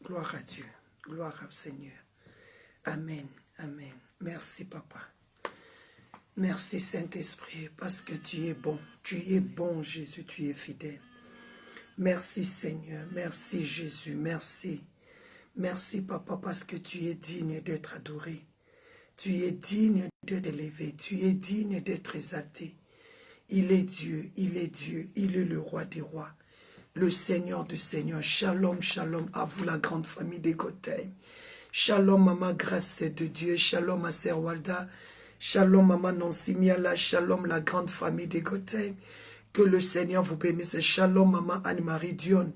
Gloire à Dieu. Gloire au Seigneur. Amen. Amen. Merci, Papa. Merci, Saint-Esprit, parce que tu es bon. Tu es bon, Jésus, tu es fidèle. Merci, Seigneur. Merci, Jésus. Merci. Merci, Papa, parce que tu es digne d'être adoré. Tu es digne d'être élevé. Tu es digne d'être exalté. Il est Dieu, il est Dieu, il est le roi des rois, le Seigneur des seigneurs. Shalom, shalom à vous la grande famille des Gotham. Shalom, Maman Grâce de Dieu. Shalom à Sœur Walda. Shalom, Maman Nancy Miala. Shalom, la grande famille des Gotham. Que le Seigneur vous bénisse. Shalom, Maman Anne-Marie Dion.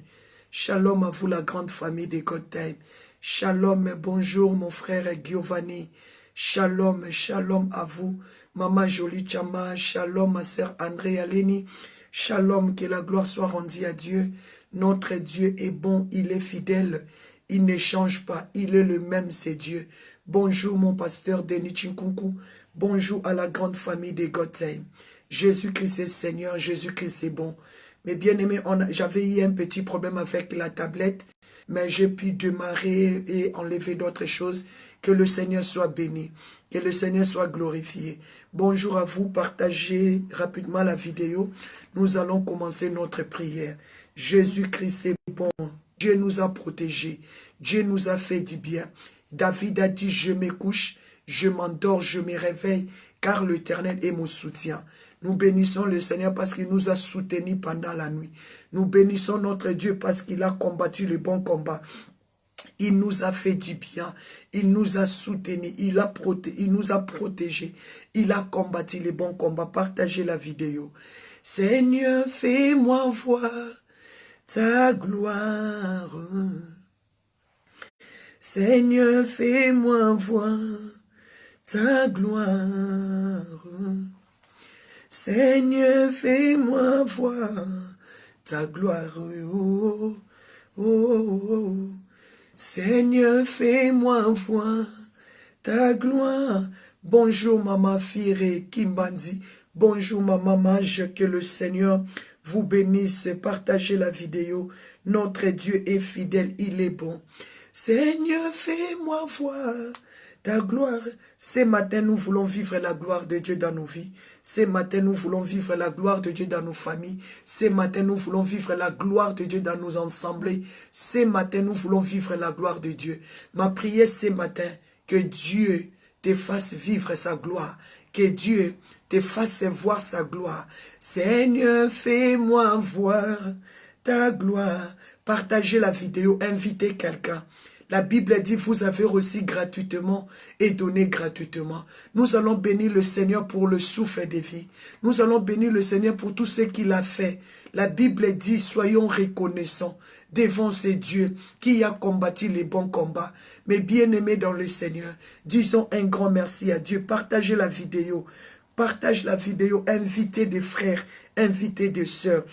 Shalom à vous la grande famille des Gotham. Shalom et bonjour mon frère Giovanni. Shalom, shalom à vous, Maman Jolie Chama. Shalom à Sœur André Aleni. Shalom, que la gloire soit rendue à Dieu. Notre Dieu est bon, il est fidèle. Il ne change pas, il est le même, c'est Dieu. Bonjour mon pasteur Denis Chinkunku. Bonjour à la grande famille des Gotham. Jésus-Christ est Seigneur, Jésus-Christ est bon. Mais bien aimé, j'avais eu un petit problème avec la tablette, mais j'ai pu démarrer et enlever d'autres choses. Que le Seigneur soit béni, que le Seigneur soit glorifié. Bonjour à vous, partagez rapidement la vidéo. Nous allons commencer notre prière. Jésus-Christ est bon, Dieu nous a protégés, Dieu nous a fait du bien. David a dit, je me couche, je m'endors, je me réveille, car l'Éternel est mon soutien. Nous bénissons le Seigneur parce qu'il nous a soutenus pendant la nuit. Nous bénissons notre Dieu parce qu'il a combattu le bon combat. Il nous a fait du bien, il nous a soutenus, il nous a protégés, il a combattu les bons combats. Partagez la vidéo. Seigneur, fais-moi voir ta gloire. Seigneur, fais-moi voir ta gloire. Seigneur, fais-moi voir ta gloire. Oh, oh, oh, oh. Seigneur, fais-moi voir ta gloire. Bonjour, Maman Firé Kimbandi. Bonjour, Maman Mage. Que le Seigneur vous bénisse. Partagez la vidéo. Notre Dieu est fidèle, il est bon. Seigneur, fais-moi voir ta gloire. Ce matin, nous voulons vivre la gloire de Dieu dans nos vies. Ce matin, nous voulons vivre la gloire de Dieu dans nos familles. Ce matin, nous voulons vivre la gloire de Dieu dans nos assemblées. Ce matin, nous voulons vivre la gloire de Dieu. Ma prière ce matin, que Dieu te fasse vivre sa gloire. Que Dieu te fasse voir sa gloire. Seigneur, fais-moi voir ta gloire. Partagez la vidéo, invitez quelqu'un. La Bible dit, vous avez reçu gratuitement et donné gratuitement. Nous allons bénir le Seigneur pour le souffle de vie. Nous allons bénir le Seigneur pour tout ce qu'il a fait. La Bible dit, soyons reconnaissants devant ce Dieu qui a combattu les bons combats. Mais bien-aimés dans le Seigneur, disons un grand merci à Dieu. Partagez la vidéo. Partage la vidéo. Invitez des frères, invitez des sœurs.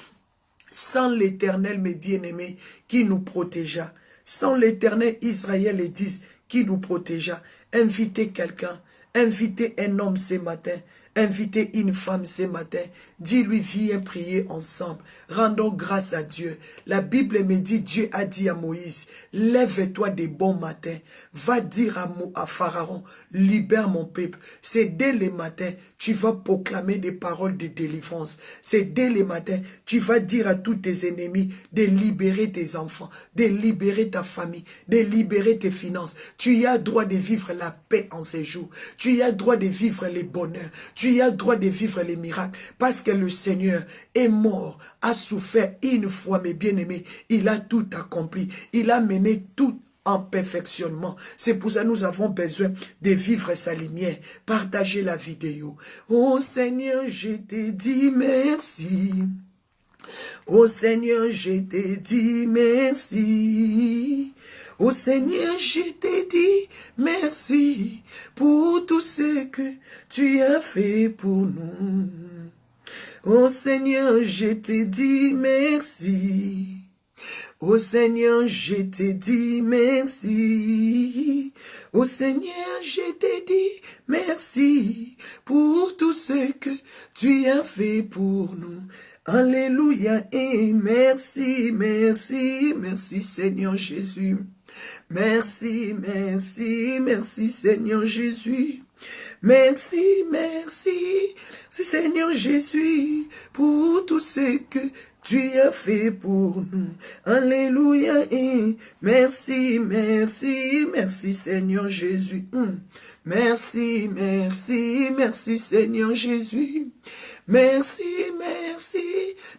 Sans l'Éternel, mes bien-aimés, qui nous protégea. Sans l'Éternel, Israël et disent qui nous protégea. Invitez quelqu'un, invitez un homme ce matin, invitez une femme ce matin. Dis-lui, viens prier ensemble. Rendons grâce à Dieu. La Bible me dit, Dieu a dit à Moïse, lève-toi de bon matin. Va dire à Pharaon, libère mon peuple. C'est dès le matin, tu vas proclamer des paroles de délivrance. C'est dès le matin, tu vas dire à tous tes ennemis de libérer tes enfants, de libérer ta famille, de libérer tes finances. Tu as droit de vivre la paix en ces jours. Tu as droit de vivre les bonheurs. Tu as droit de vivre les miracles. Parce que le Seigneur est mort, a souffert une fois, mes bien-aimés. Il a tout accompli. Il a mené tout en perfectionnement. C'est pour ça que nous avons besoin de vivre sa lumière. Partagez la vidéo. Oh Seigneur, je te dis merci. Oh Seigneur, je te dis merci. Oh Seigneur, je te dis merci pour tout ce que tu as fait pour nous. Oh Seigneur, je te dis merci. Oh Seigneur, je te dis merci. Oh Seigneur, je te dis merci pour tout ce que tu as fait pour nous. Alléluia et merci, merci, merci Seigneur Jésus. Merci, merci, merci Seigneur Jésus. Merci, merci, merci Seigneur Jésus, pour tout ce que tu as fait pour nous. Alléluia. Et merci, merci, merci Seigneur Jésus. Merci, merci, merci Seigneur Jésus. Merci, merci,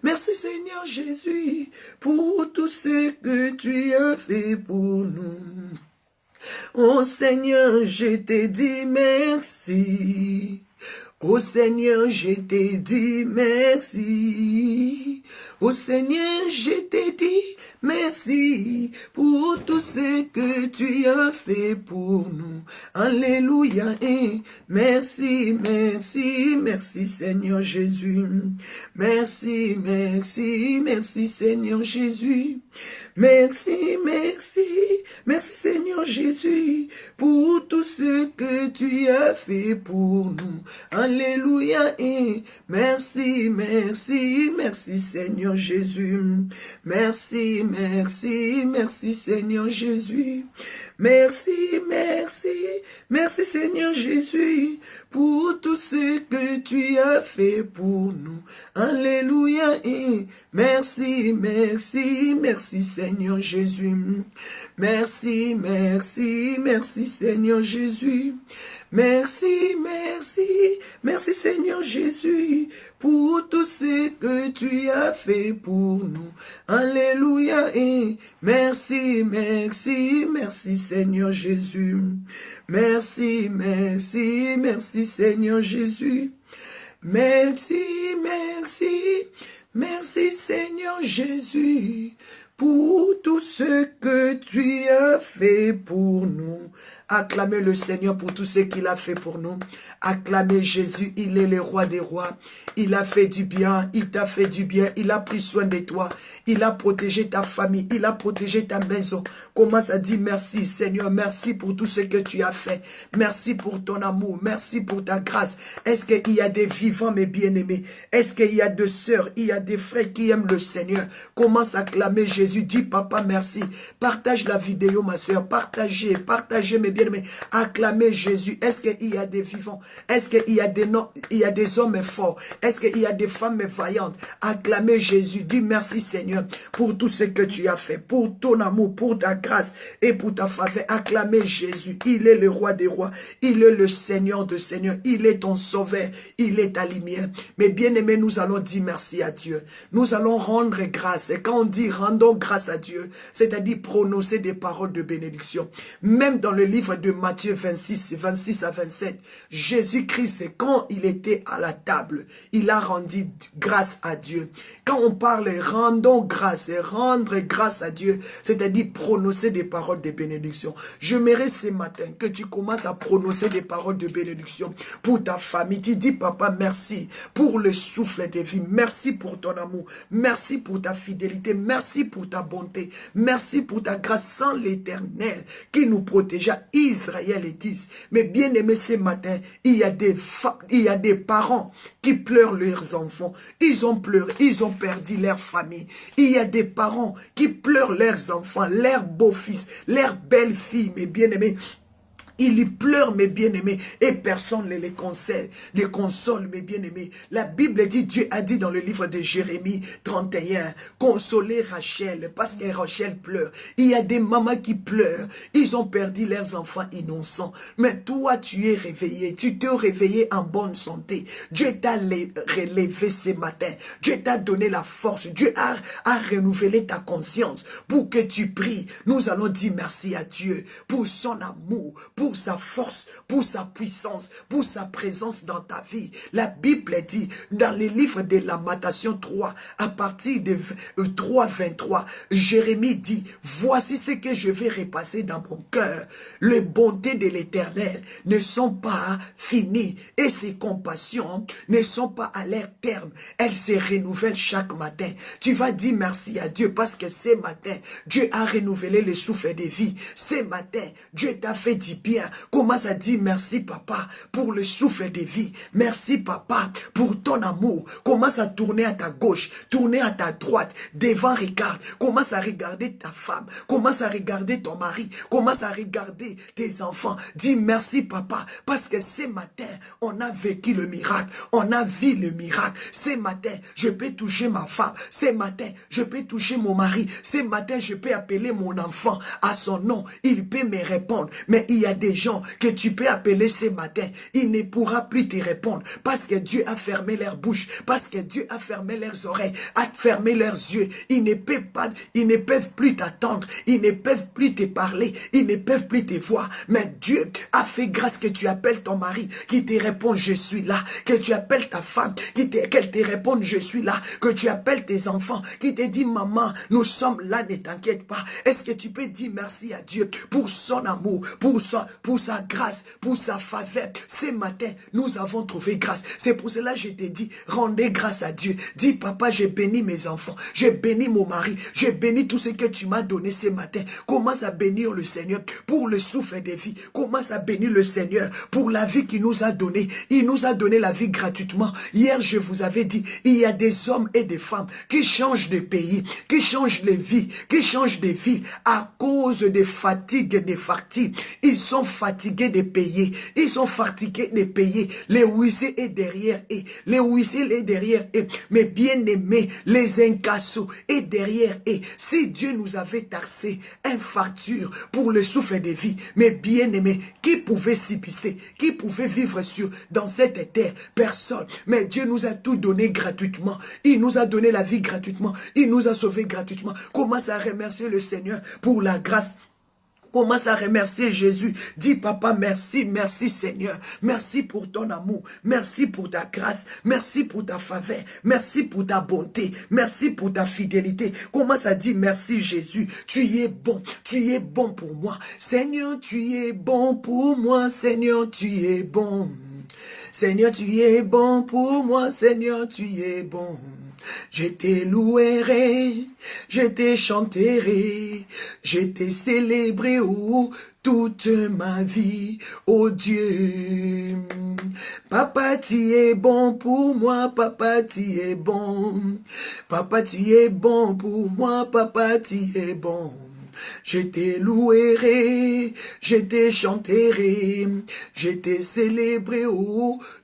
merci Seigneur Jésus, pour tout ce que tu as fait pour nous. Oh Seigneur, je te dis merci. Oh Seigneur, je te dis merci. Oh Seigneur, je te dis merci pour tout ce que tu as fait pour nous. Alléluia. Et merci, merci, merci Seigneur Jésus. Merci, merci, merci Seigneur Jésus. Merci, merci, merci Seigneur Jésus pour tout ce que tu as fait pour nous. Alléluia. Et merci, merci, merci Seigneur Jésus. Merci, merci, merci Seigneur Jésus. Merci, merci, merci Seigneur Jésus pour tout ce que tu as fait pour nous. Alléluia. Et merci, merci, merci Seigneur Jésus. Merci, merci, merci Seigneur Jésus. Merci, merci, merci Seigneur Jésus pour tout ce que tu as fait pour nous. Alléluia. Et merci, merci, merci Seigneur Jésus. Merci, merci, merci Seigneur Jésus. Merci, merci, merci Seigneur Jésus pour tout ce que tu as fait pour nous. Acclamez le Seigneur pour tout ce qu'il a fait pour nous. Acclamez Jésus, il est le roi des rois. Il a fait du bien, il t'a fait du bien, il a pris soin de toi. Il a protégé ta famille, il a protégé ta maison. Commence à dire merci Seigneur, merci pour tout ce que tu as fait. Merci pour ton amour, merci pour ta grâce. Est-ce qu'il y a des vivants mes bien-aimés? Est-ce qu'il y a des sœurs, il y a des frères qui aiment le Seigneur? Commence à acclamer Jésus, dis papa merci. Partage la vidéo ma sœur, partagez mes bien-aimés. Acclamez Jésus. Est-ce qu'il y a des vivants? Est-ce qu'il y a des hommes forts? Est-ce qu'il y a des femmes vaillantes? Acclamez Jésus. Dis merci Seigneur pour tout ce que tu as fait, pour ton amour, pour ta grâce et pour ta faveur. Acclamez Jésus. Il est le roi des rois. Il est le Seigneur de seigneurs. Il est ton sauveur. Il est ta lumière. Mais bien aimés, nous allons dire merci à Dieu. Nous allons rendre grâce. Et quand on dit rendons grâce à Dieu, c'est-à-dire prononcer des paroles de bénédiction. Même dans le livre de Matthieu 26 à 27, Jésus-Christ, quand il était à la table, il a rendu grâce à Dieu. Quand on parle rendons grâce et rendre grâce à Dieu, c'est-à-dire prononcer des paroles de bénédiction. J'aimerais ce matin que tu commences à prononcer des paroles de bénédiction pour ta famille. Tu dis papa merci pour le souffle de vie, merci pour ton amour, merci pour ta fidélité, merci pour ta bonté, merci pour ta grâce sans l'Éternel qui nous protégea. Israël est 10. Mais bien aimé ce matin, il y a des parents qui pleurent leurs enfants. Ils ont pleuré, ils ont perdu leur famille. Il y a des parents qui pleurent leurs enfants, leurs beaux-fils, leurs belles-filles, mes bien-aimés. Il y pleure, mes bien-aimés, et personne ne les console, mes bien-aimés. La Bible dit, Dieu a dit dans le livre de Jérémie 31, consolez Rachel, parce que Rachel pleure. Il y a des mamans qui pleurent, ils ont perdu leurs enfants innocents. Mais toi, tu es réveillé, tu t'es réveillé en bonne santé. Dieu t'a relevé ce matin. Dieu t'a donné la force. Dieu a renouvelé ta conscience pour que tu pries. Nous allons dire merci à Dieu pour son amour, pour sa force, pour sa puissance, pour sa présence dans ta vie. La Bible dit dans le livre de Lamentation 3, à partir de 3:23, Jérémie dit, voici ce que je vais repasser dans mon cœur. Les bontés de l'Éternel ne sont pas finies et ses compassions ne sont pas à leur terme. Elles se renouvellent chaque matin. Tu vas dire merci à Dieu parce que ce matin, Dieu a renouvelé le souffle de vie. Ce matin, Dieu t'a fait du bien. bien, commence à dire merci papa pour le souffle de vie. Merci papa pour ton amour. Commence à tourner à ta gauche, tourner à ta droite, devant regarde. Commence à regarder ta femme, commence à regarder ton mari, commence à regarder tes enfants. Dis merci papa parce que ce matin, on a vécu le miracle, on a vu le miracle. Ce matin, je peux toucher ma femme. Ce matin, je peux toucher mon mari. Ce matin, je peux appeler mon enfant à son nom. Il peut me répondre. Mais il y a des gens que tu peux appeler ce matin. Il ne pourra plus te répondre parce que Dieu a fermé leur bouche, parce que Dieu a fermé leurs oreilles, a fermé leurs yeux. Ils ne peuvent plus t'attendre. Ils ne peuvent plus te parler. Ils ne peuvent plus te voir. Mais Dieu a fait grâce que tu appelles ton mari, qui te répond je suis là. Que tu appelles ta femme, qu'elle te réponde je suis là. Que tu appelles tes enfants, qui te dit maman, nous sommes là, ne t'inquiète pas. Est-ce que tu peux dire merci à Dieu pour son amour, pour sa grâce, pour sa faveur. Ce matin, nous avons trouvé grâce. C'est pour cela que je te dis, rendez grâce à Dieu. Dis papa, j'ai béni mes enfants, j'ai béni mon mari, j'ai béni tout ce que tu m'as donné ce matin. Commence à bénir le Seigneur pour le souffle de vie. Commence à bénir le Seigneur pour la vie qu'il nous a donnée. Il nous a donné la vie gratuitement. Hier, je vous avais dit, il y a des hommes et des femmes qui changent de pays, qui changent de vie, qui changent de vie à cause des fatigues, des fatigues. Ils sont fatigués de payer. Ils sont fatigués de payer. Les huissiers est derrière eux. Les huissiers est derrière eux. Mais bien aimés, les incassos est derrière eux. Si Dieu nous avait taxé une facture pour le souffle de vie, mais bien aimé, qui pouvait subsister? Qui pouvait vivre dans cette terre? Personne. Mais Dieu nous a tout donné gratuitement. Il nous a donné la vie gratuitement. Il nous a sauvés gratuitement. Commence à remercier le Seigneur pour la grâce. Commence à remercier Jésus. Dis papa merci, merci Seigneur. Merci pour ton amour. Merci pour ta grâce. Merci pour ta faveur. Merci pour ta bonté. Merci pour ta fidélité. Commence à dire merci Jésus. Tu es bon. Tu es bon pour moi. Seigneur, tu es bon pour moi. Seigneur, tu es bon. Seigneur, tu es bon pour moi. Seigneur, tu es bon. Je te louerai, je te chanterai, je te célébrerai toute ma vie, oh Dieu. Papa, tu es bon pour moi, papa, tu es bon. Papa, tu es bon pour moi, papa, tu es bon. Je te louerai, je te chanterai, je te célébrerai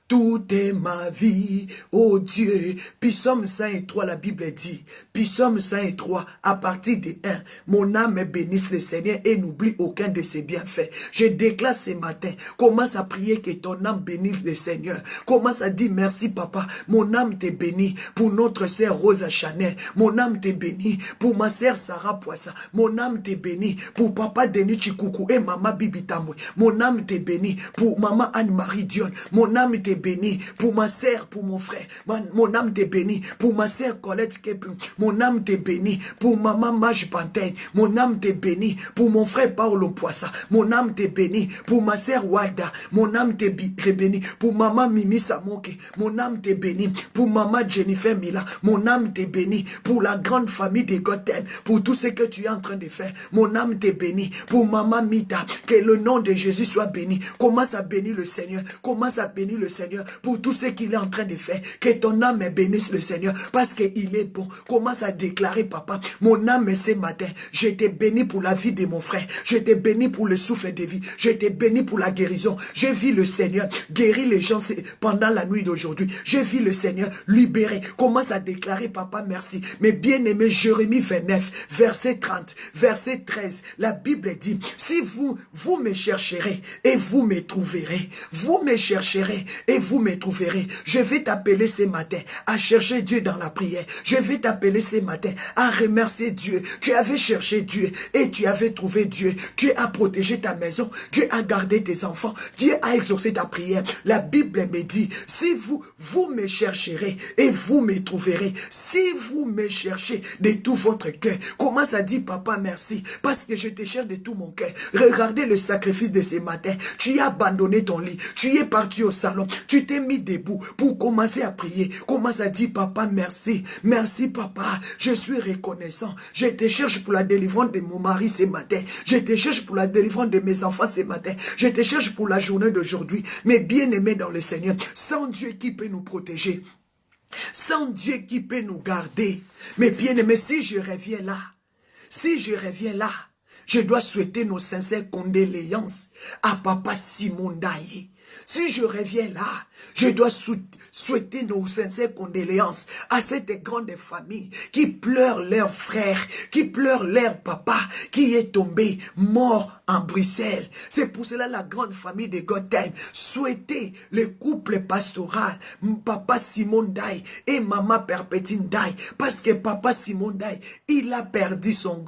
toute ma vie, oh Dieu. Psaume 103, la Bible dit, Psaume 103, à partir de 1, mon âme bénisse le Seigneur et n'oublie aucun de ses bienfaits. Je déclare ce matin, commence à prier que ton âme bénisse le Seigneur. Commence à dire merci papa, mon âme te bénit pour notre sœur Rosa Chanel. Mon âme te bénit pour ma sœur Sarah Poissa. Mon âme te bénit pour papa Denis Chikoukou et maman Bibi Tamboué. Mon âme te bénit pour maman Anne-Marie Dion. Mon âme te béni pour ma sœur, pour mon frère. Mon âme te béni pour ma sœur Colette Kepin. Mon âme te béni pour maman Maj Pantaigne. Mon âme te béni pour mon frère Paolo Poissa. Mon âme te béni pour ma sœur Walda. Mon âme te béni pour maman Mimi Samoke. Mon âme te béni pour maman Jennifer Mila. Mon âme te béni pour la grande famille de Gotham, pour tout ce que tu es en train de faire. Mon âme te béni pour maman Mita. Que le nom de Jésus soit béni. Commence à bénir le Seigneur. Commence à bénir le Seigneur pour tout ce qu'il est en train de faire. Que ton âme bénisse le Seigneur parce qu'il est bon. Commence à déclarer papa, mon âme ce matin, je t'ai béni pour la vie de mon frère. Je t'ai béni pour le souffle de vie. Je t'ai béni pour la guérison. J'ai vu le Seigneur guérir les gens pendant la nuit d'aujourd'hui. J'ai vu le Seigneur libérer. Commence à déclarer papa merci. Mais bien aimé, Jérémie 29, verset 30, verset 13, la Bible dit, si vous me chercherez et vous me trouverez. Vous me chercherez et vous me trouverez. Je vais t'appeler ce matin à chercher Dieu dans la prière. Je vais t'appeler ce matin à remercier Dieu. Tu avais cherché Dieu et tu avais trouvé Dieu. Dieu a protégé ta maison. Dieu a gardé tes enfants. Dieu a exaucé ta prière. La Bible me dit, si vous me chercherez et vous me trouverez. Si vous me cherchez de tout votre cœur. Commence à dire papa merci parce que je te cherche de tout mon cœur. Regardez le sacrifice de ce matin. Tu as abandonné ton lit. Tu es parti au salon. Tu t'es mis debout pour commencer à prier. Commence à dire, papa, merci. Merci, papa. Je suis reconnaissant. Je te cherche pour la délivrance de mon mari ce matin. Je te cherche pour la délivrance de mes enfants ce matin. Je te cherche pour la journée d'aujourd'hui. Mes bien-aimés dans le Seigneur, sans Dieu qui peut nous protéger, sans Dieu qui peut nous garder. Mes bien-aimés, si je reviens là, je dois souhaiter nos sincères condoléances à papa Simon Daye. Si je reviens là, je dois souhaiter nos sincères condoléances à cette grande famille qui pleure leur frère, qui pleure leur papa, qui est tombé mort en Bruxelles. C'est pour cela la grande famille de Godtime souhaitait le couple pastoral, papa Simon Daye et maman Perpétine Daye, parce que papa Simon Daye, il a perdu son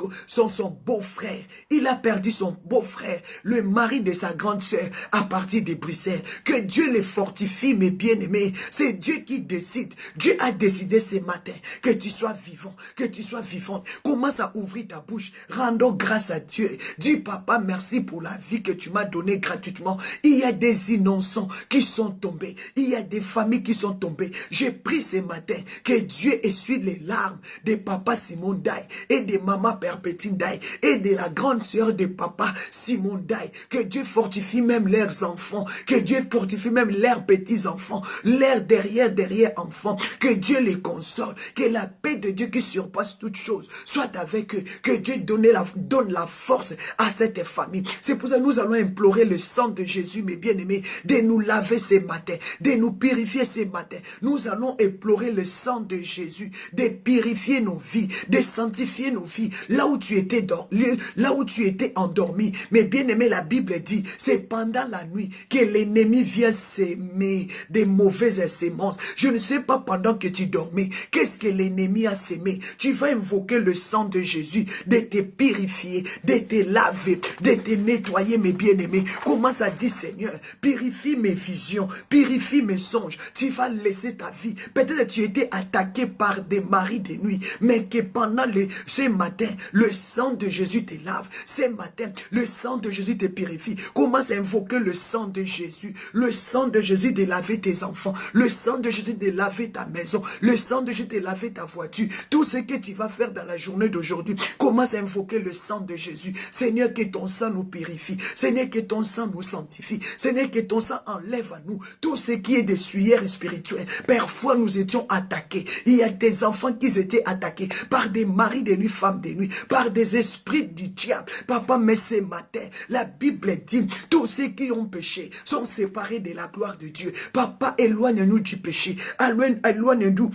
beau-frère. Il a perdu son beau-frère, le mari de sa grande sœur, à partir de Bruxelles. Que Dieu les fortifie, mes bien-aimés. C'est Dieu qui décide. Dieu a décidé ce matin que tu sois vivant, que tu sois vivante. Commence à ouvrir ta bouche. Rendons grâce à Dieu. Dis, papa, merci pour la vie que tu m'as donnée gratuitement. Il y a des innocents qui sont tombés. Il y a des familles qui sont tombées. J'ai pris ce matin que Dieu essuie les larmes de papa Simon Daye et de maman Perpétine Daye et de la grande sœur de papa Simon Daye. Que Dieu fortifie même leurs enfants. Que Dieu fortifie même leurs petits-enfants. Leurs derrière-enfants. Que Dieu les console. Que la paix de Dieu qui surpasse toute chose soit avec eux. Que Dieu donne la force à cette famille. C'est pour ça que nous allons implorer le sang de Jésus, mes bien-aimés, de nous laver ce matin, de nous purifier ce matin. Nous allons implorer le sang de Jésus, de purifier nos vies, de sanctifier nos vies. Là où tu étais endormi, mes bien-aimés, la Bible dit, c'est pendant la nuit que l'ennemi vient s'aimer des mauvaises semences. Je ne sais pas pendant que tu dormais, qu'est-ce que l'ennemi a sémé. Tu vas invoquer le sang de Jésus, de te purifier, de te laver, de te nettoyer, mes bien-aimés. Commence à dire, Seigneur, purifie mes visions, purifie mes songes. Tu vas laisser ta vie. Peut-être que tu étais attaqué par des maris de nuit, mais que pendant ce matin, le sang de Jésus te lave. Ce matin, le sang de Jésus te purifie. Commence à invoquer le sang de Jésus. Le sang de Jésus de laver tes enfants. Le sang de Jésus de laver ta maison. Le sang de Jésus de laver ta voiture. Tout ce que tu vas faire dans la journée d'aujourd'hui, commence à invoquer le sang de Jésus. Seigneur, que ton sang nous purifie. Seigneur, que ton sang nous sanctifie. Seigneur, que ton sang enlève à nous tout ce qui est des souillères spirituelles. Parfois, nous étions attaqués. Il y a des enfants qui étaient attaqués par des maris de nuit, femmes de nuit, par des esprits du diable. Papa, mais ce matin, la Bible dit, tous ceux qui ont péché sont séparés de la gloire de Dieu. Papa, éloigne-nous du péché. Éloigne-nous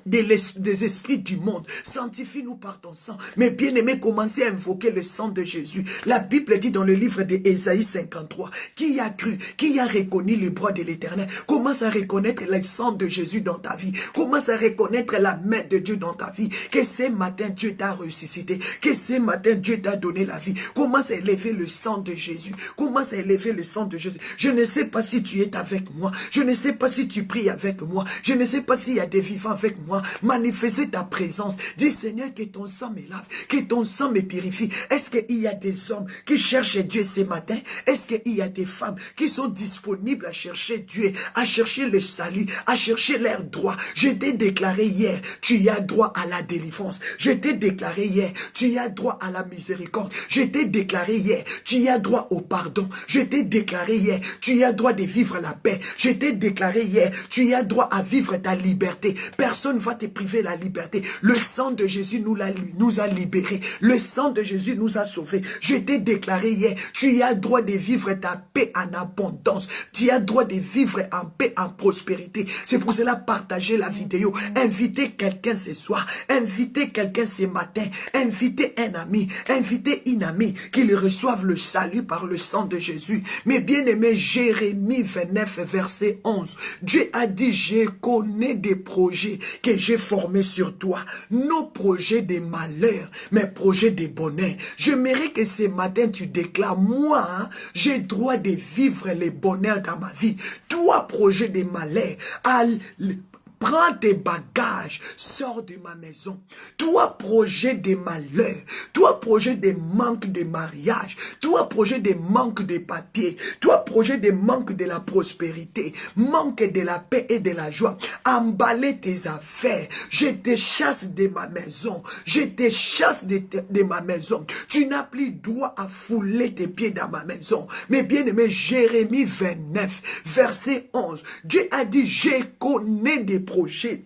des esprits du monde. Sanctifie-nous par ton sang. Mais bien-aimés, commencez à invoquer le sang de Jésus. La Bible dit dans le livre d'Ésaïe 53, qui a cru, qui a reconnu les bras de l'Éternel. Commence à reconnaître le sang de Jésus dans ta vie. Commence à reconnaître la main de Dieu dans ta vie. Que ce matin, Dieu t'a ressuscité. Que ce matin, Dieu t'a donné la vie. Commence à élever le sang de Jésus. Commence à élever le sang de Jésus. Je ne sais pas si tu es avec moi. Je ne sais pas si tu pries avec moi. Je ne sais pas s'il y a des vivants avec moi. Manifester ta présence. Dis, Seigneur, que ton sang me lave, que ton sang me purifie. Est-ce qu'il y a des hommes qui cherchent Dieu ce matin? Est-ce qu'il y a des femmes qui sont disponibles à chercher Dieu, à chercher le salut, à chercher leur droit? Je t'ai déclaré hier, tu as droit à la délivrance. Je t'ai déclaré hier, tu as droit à la miséricorde. Je t'ai déclaré hier, tu as droit au pardon. Je t'ai déclaré hier, tu as droit de vivre la paix. Je t'ai déclaré hier, tu as droit à vivre ta liberté. Personne ne va te priver la liberté. Le sang de Jésus nous a libérés. Le sang de Jésus nous a sauvés. Je t'ai déclaré hier, tu as droit de vivre ta paix en abondance. Tu as droit de vivre en paix, en prospérité. C'est pour cela, partagez la vidéo. Invitez quelqu'un ce soir. Invitez quelqu'un ce matin. Invitez un ami. Invitez une amie qu'il reçoive le salut par le sang de Jésus. Mais bien aimé, Jérémie 29, verset 11. Dieu a dit, je connais des projets que j'ai formé sur toi, nos projets de malheur, mes projets de bonheur. J'aimerais que ce matin tu déclares, moi, j'ai droit de vivre les bonheurs dans ma vie. Toi, projet de malheur, prends tes bagages, sors de ma maison. Toi, projet de malheur, toi, projet de manque de mariage, toi, projet de manque de papier, toi, projet de manque de la prospérité, manque de la paix et de la joie, emballer tes affaires, je te chasse de ma maison, je te chasse de ma maison. Tu n'as plus droit à fouler tes pieds dans ma maison. Mais bien aimé, Jérémie 29, verset 11, Dieu a dit, je connais des projets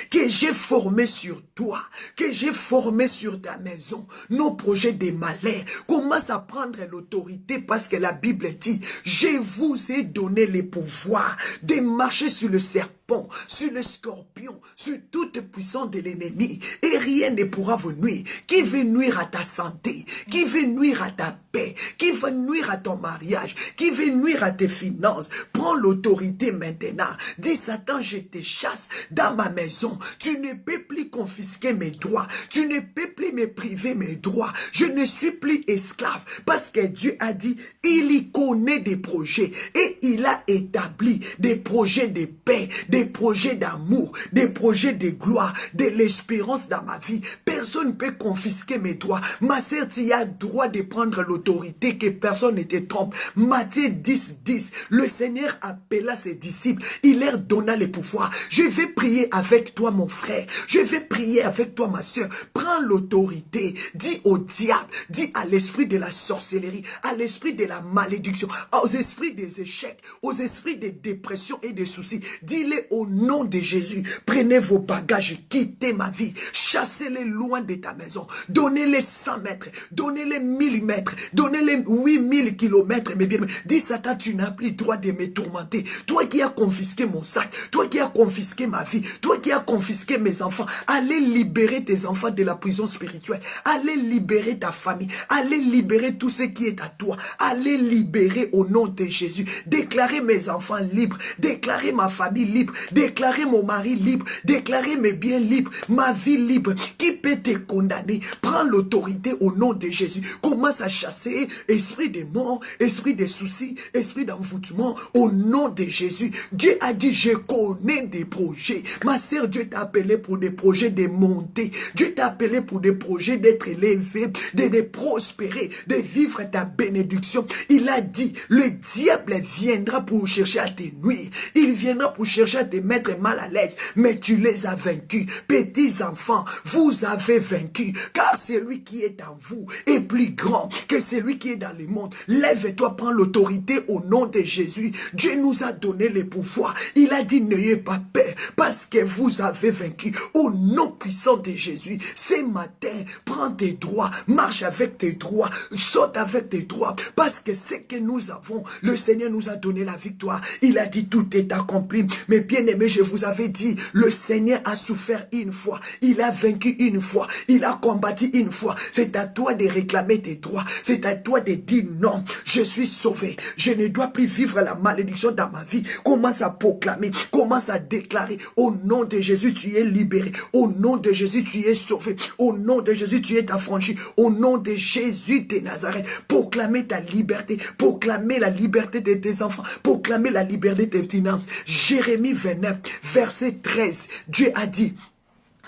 que j'ai formé sur toi, que j'ai formé sur ta maison, nos projets de malheur. Commence à prendre l'autorité parce que la Bible dit, je vous ai donné le pouvoir de marcher sur le serpent, sur le scorpion, sur toute puissance de l'ennemi, et rien ne pourra vous nuire. Qui veut nuire à ta santé, qui veut nuire à ta paix, qui veut nuire à ton mariage, qui veut nuire à tes finances, prends l'autorité maintenant. Dis Satan, je te chasse dans ma maison. Tu ne peux plus confisquer mes droits, tu ne peux plus me priver mes droits. Je ne suis plus esclave parce que Dieu a dit, il y connaît des projets et il a établi des projets de paix, des projets d'amour, des projets de gloire, de l'espérance dans ma vie. Personne ne peut confisquer mes droits. Ma sœur, tu as droit de prendre l'autorité, que personne ne te trompe. Matthieu 10, 10, le Seigneur appela ses disciples, il leur donna le pouvoir. Je vais prier avec toi, mon frère. Je vais prier avec toi, ma sœur. Prends l'autorité. Dis au diable, dis à l'esprit de la sorcellerie, à l'esprit de la malédiction, aux esprits des échecs, aux esprits des dépressions et des soucis. Dis-les au nom de Jésus. Prenez vos bagages, quittez ma vie. Chassez-les loin de ta maison. Donnez-les 100 mètres. Donnez-les 1000 mètres. Donnez-les 8000 kilomètres. Mais bien, dis Satan, tu n'as plus droit de me tourmenter. Toi qui as confisqué mon sac, toi qui as confisqué ma vie, toi qui as confisqué mes enfants, allez libérer tes enfants de la prison spirituelle. Allez libérer ta famille. Allez libérer tout ce qui est à toi. Allez libérer au nom de Jésus. Déclarez mes enfants libres. Déclarez ma famille libre. Déclarez mon mari libre. Déclarez mes biens libres. Ma vie libre. Qui peut te condamner? Prends l'autorité au nom de Jésus. Commence à chasser esprit de mort, esprit de soucis, esprit d'envoûtement au nom de Jésus. Dieu a dit, je connais des projets. Ma sœur, Dieu t'a appelé pour des projets de monter. Dieu t'a appelé pour des projets d'être élevé, de prospérer, de vivre ta bénédiction. Il a dit, le diable viendra pour chercher à te nuire. Il viendra pour chercher à te mettre mal à l'aise. Mais tu les as vaincus. Petits enfants, vous avez vaincu. Car celui qui est en vous est plus grand que celui qui est dans le monde. Lève-toi, prends l'autorité au nom de Jésus. Dieu nous a donné le pouvoir. Il a dit, n'ayez pas peur parce que vous avez vaincu. Au nom puissant de Jésus, ce matin, prends tes droits, marche avec tes droits, saute avec tes droits, parce que ce que nous avons, le Seigneur nous a donné la victoire. Il a dit, tout est accompli. Mais bien aimé, je vous avais dit, le Seigneur a souffert une fois, il a vaincu une fois, il a combattu une fois. C'est à toi de réclamer tes droits, c'est à toi de dire non, je suis sauvé, je ne dois plus vivre la malédiction dans ma vie. Commence à proclamer, commence à déclarer, au nom de Jésus, tu es libéré, au nom de Jésus, tu es sauvé, au nom de Jésus, tu es affranchi, au nom de Jésus de Nazareth. Proclamer ta liberté, proclamer la liberté de tes enfants, proclamer la liberté de tes finances. Jérémie 29, verset 13, Dieu a dit,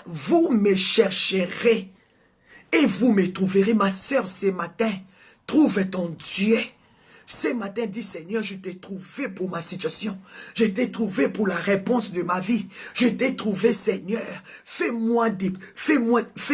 vous me chercherez et vous me trouverez. Ma sœur, ce matin, trouve ton Dieu. Ce matin, dis Seigneur, je t'ai trouvé pour ma situation. Je t'ai trouvé pour la réponse de ma vie. Je t'ai trouvé, Seigneur. Fais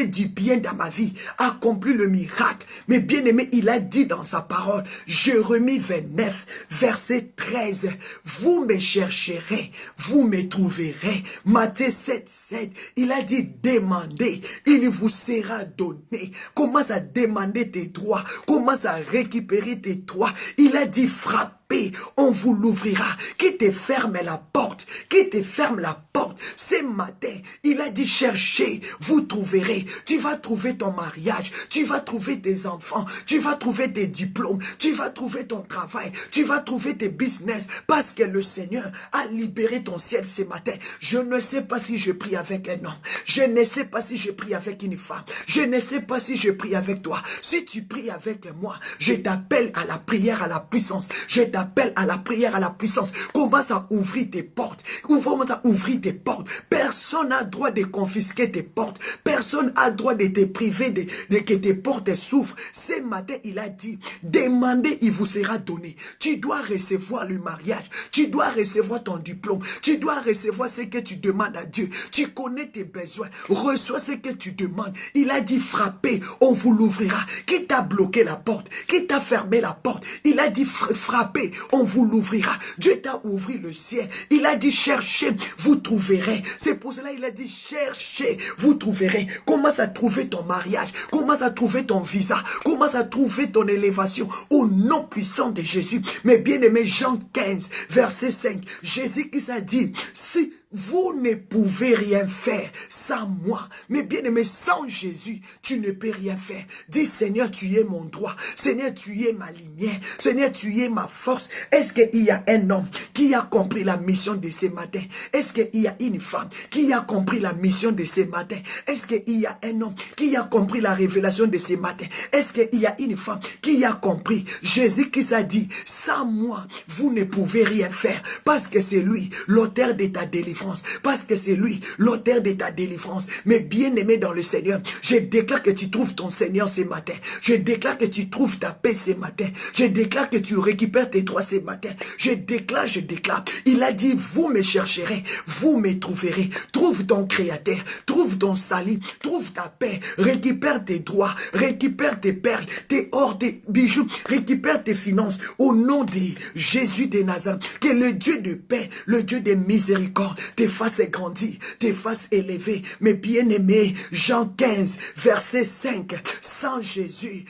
du bien dans ma vie. Accomplis le miracle. Mais bien aimé, il a dit dans sa parole, Jérémie 29, verset 13, vous me chercherez, vous me trouverez. Matthieu 7, 7, il a dit, demandez, il vous sera donné. Commence à demander tes droits. Commence à récupérer tes droits. Il a dit, frappez, on vous l'ouvrira. Qui te ferme la porte? Qui te ferme la porte? Ce matin, il a dit, cherchez, vous trouverez. Tu vas trouver ton mariage, tu vas trouver tes enfants, tu vas trouver tes diplômes, tu vas trouver ton travail, tu vas trouver tes business, parce que le Seigneur a libéré ton ciel ce matin. Je ne sais pas si je prie avec un homme, je ne sais pas si je prie avec une femme, je ne sais pas si je prie avec toi. Si tu pries avec moi, je t'appelle à la prière, à la puissance. Je t'appelle à la prière, à la puissance. Commence à ouvrir tes portes. Commence à ouvrir tes portes. Personne n'a droit de confisquer tes portes. Personne n'a droit de te priver de que tes portes s'ouvrent. Ce matin, il a dit, demandez, il vous sera donné. Tu dois recevoir le mariage. Tu dois recevoir ton diplôme. Tu dois recevoir ce que tu demandes à Dieu. Tu connais tes besoins. Reçois ce que tu demandes. Il a dit, frappez, on vous l'ouvrira. Qui t'a bloqué la porte? Qui t'a fermé la porte? Il a dit, frappez, on vous l'ouvrira. Dieu t'a ouvert le ciel. Il a dit, cherchez, vous trouverez. C'est pour cela il a dit, cherchez, vous trouverez. Commence à trouver ton mariage. Commence à trouver ton visa. Commence à trouver ton élévation au nom puissant de Jésus. Mais bien aimé, Jean 15, verset 5, Jésus qui s'est dit, si vous ne pouvez rien faire sans moi. Mais bien aimé, sans Jésus, tu ne peux rien faire. Dis, Seigneur, tu es mon droit. Seigneur, tu es ma lumière. Seigneur, tu es ma force. Est-ce qu'il y a un homme qui a compris la mission de ce matin? Est-ce qu'il y a une femme qui a compris la mission de ce matin? Est-ce qu'il y a un homme qui a compris la révélation de ce matin? Est-ce qu'il y a une femme qui a compris? Jésus qui s'est dit, sans moi, vous ne pouvez rien faire. Parce que c'est lui, l'auteur de ta délivrance. Parce que c'est lui, l'auteur de ta délivrance. Mais bien aimé dans le Seigneur, je déclare que tu trouves ton Seigneur ce matin. Je déclare que tu trouves ta paix ce matin. Je déclare que tu récupères tes droits ce matin. Je déclare. Il a dit, vous me chercherez, vous me trouverez. Trouve ton Créateur, trouve ton salut, trouve ta paix. Récupère tes droits, récupère tes perles, tes or, tes bijoux, récupère tes finances. Au nom de Jésus de Nazareth, que le Dieu de paix, le Dieu de miséricorde, tes faces grandies, tes faces élevées. Mais bien aimé, Jean 15, verset 5, sans Jésus,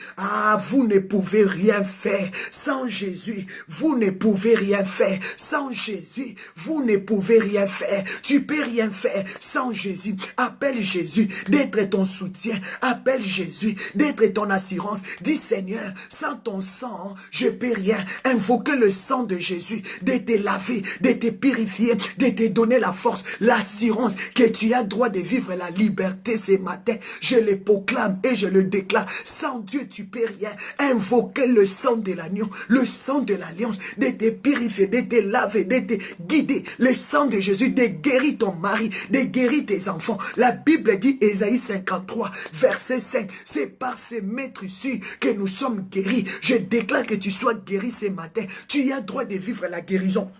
vous ne pouvez rien faire. Sans Jésus, vous ne pouvez rien faire. Sans Jésus, vous ne pouvez rien faire. Tu peux rien faire sans Jésus. Appelle Jésus d'être ton soutien. Appelle Jésus d'être ton assurance. Dis, Seigneur, sans ton sang, je peux rien. Invoquez le sang de Jésus, de te laver, de te purifier, de te donner la force, l'assurance que tu as droit de vivre la liberté ce matin. Je le proclame et je le déclare. Sans Dieu, tu peux rien. Invoquez le sang de l'agneau, le sang de l'alliance, de te purifier, de te laver, de te guider. Le sang de Jésus, de guérir ton mari, de guérir tes enfants. La Bible dit, Ésaïe 53, verset 5, c'est par ces maîtres ici que nous sommes guéris. Je déclare que tu sois guéri ce matin. Tu as droit de vivre la guérison.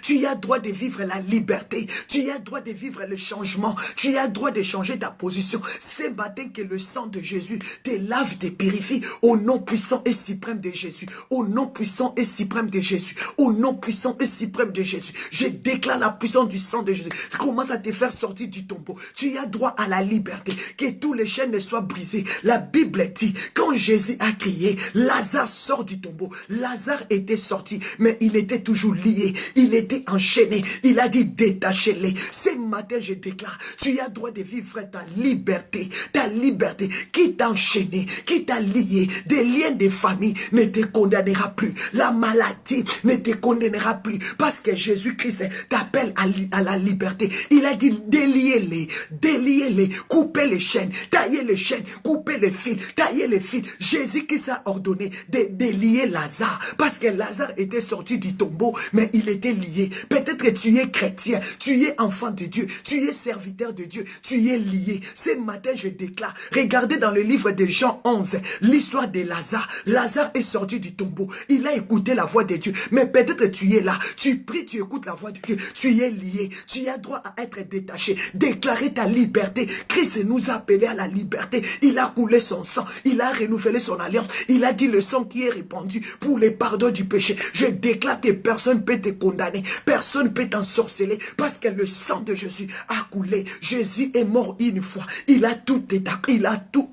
Tu as droit de vivre la liberté. Tu as droit de vivre le changement. Tu as droit de changer ta position. C'est matin que le sang de Jésus te lave, te purifie. Au nom puissant et suprême de Jésus. Au nom puissant et suprême de Jésus. Au nom puissant et suprême de Jésus. Je déclare la puissance du sang de Jésus. Commence à te faire sortir du tombeau. Tu as droit à la liberté. Que tous les chaînes soient brisées. La Bible dit, quand Jésus a crié, Lazare sort du tombeau. Lazare était sorti, mais il était toujours lié. Il était enchaîné. Il a dit, détachez-les. Ce matin, je déclare, tu as droit de vivre ta liberté. Ta liberté qui t'a enchaîné, qui t'a lié. Des liens de famille ne te condamnera plus. La maladie ne te condamnera plus. Parce que Jésus-Christ t'appelle à la liberté. Il a dit, déliez-les. Déliez-les. Coupez les chaînes. Taillez les chaînes. Coupez les fils. Taillez les fils. Jésus-Christ a ordonné de délier Lazare. Parce que Lazare était sorti du tombeau, mais il était lié. Peut-être que tu es chrétien, tu es enfant de Dieu, tu es serviteur de Dieu, tu es lié. Ce matin, je déclare, regardez dans le livre de Jean 11, l'histoire de Lazare. Lazare est sorti du tombeau, il a écouté la voix de Dieu. Mais peut-être que tu es là, tu pries, tu écoutes la voix de Dieu, tu es lié, tu as droit à être détaché, déclarer ta liberté. Christ nous a appelés à la liberté. Il a coulé son sang, il a renouvelé son alliance, il a dit le sang qui est répandu pour le pardon du péché. Je déclare que personne ne peut te condamner, personne ne peut t'ensorceler, parce que le sang de Jésus a coulé. Jésus est mort une fois, il a tout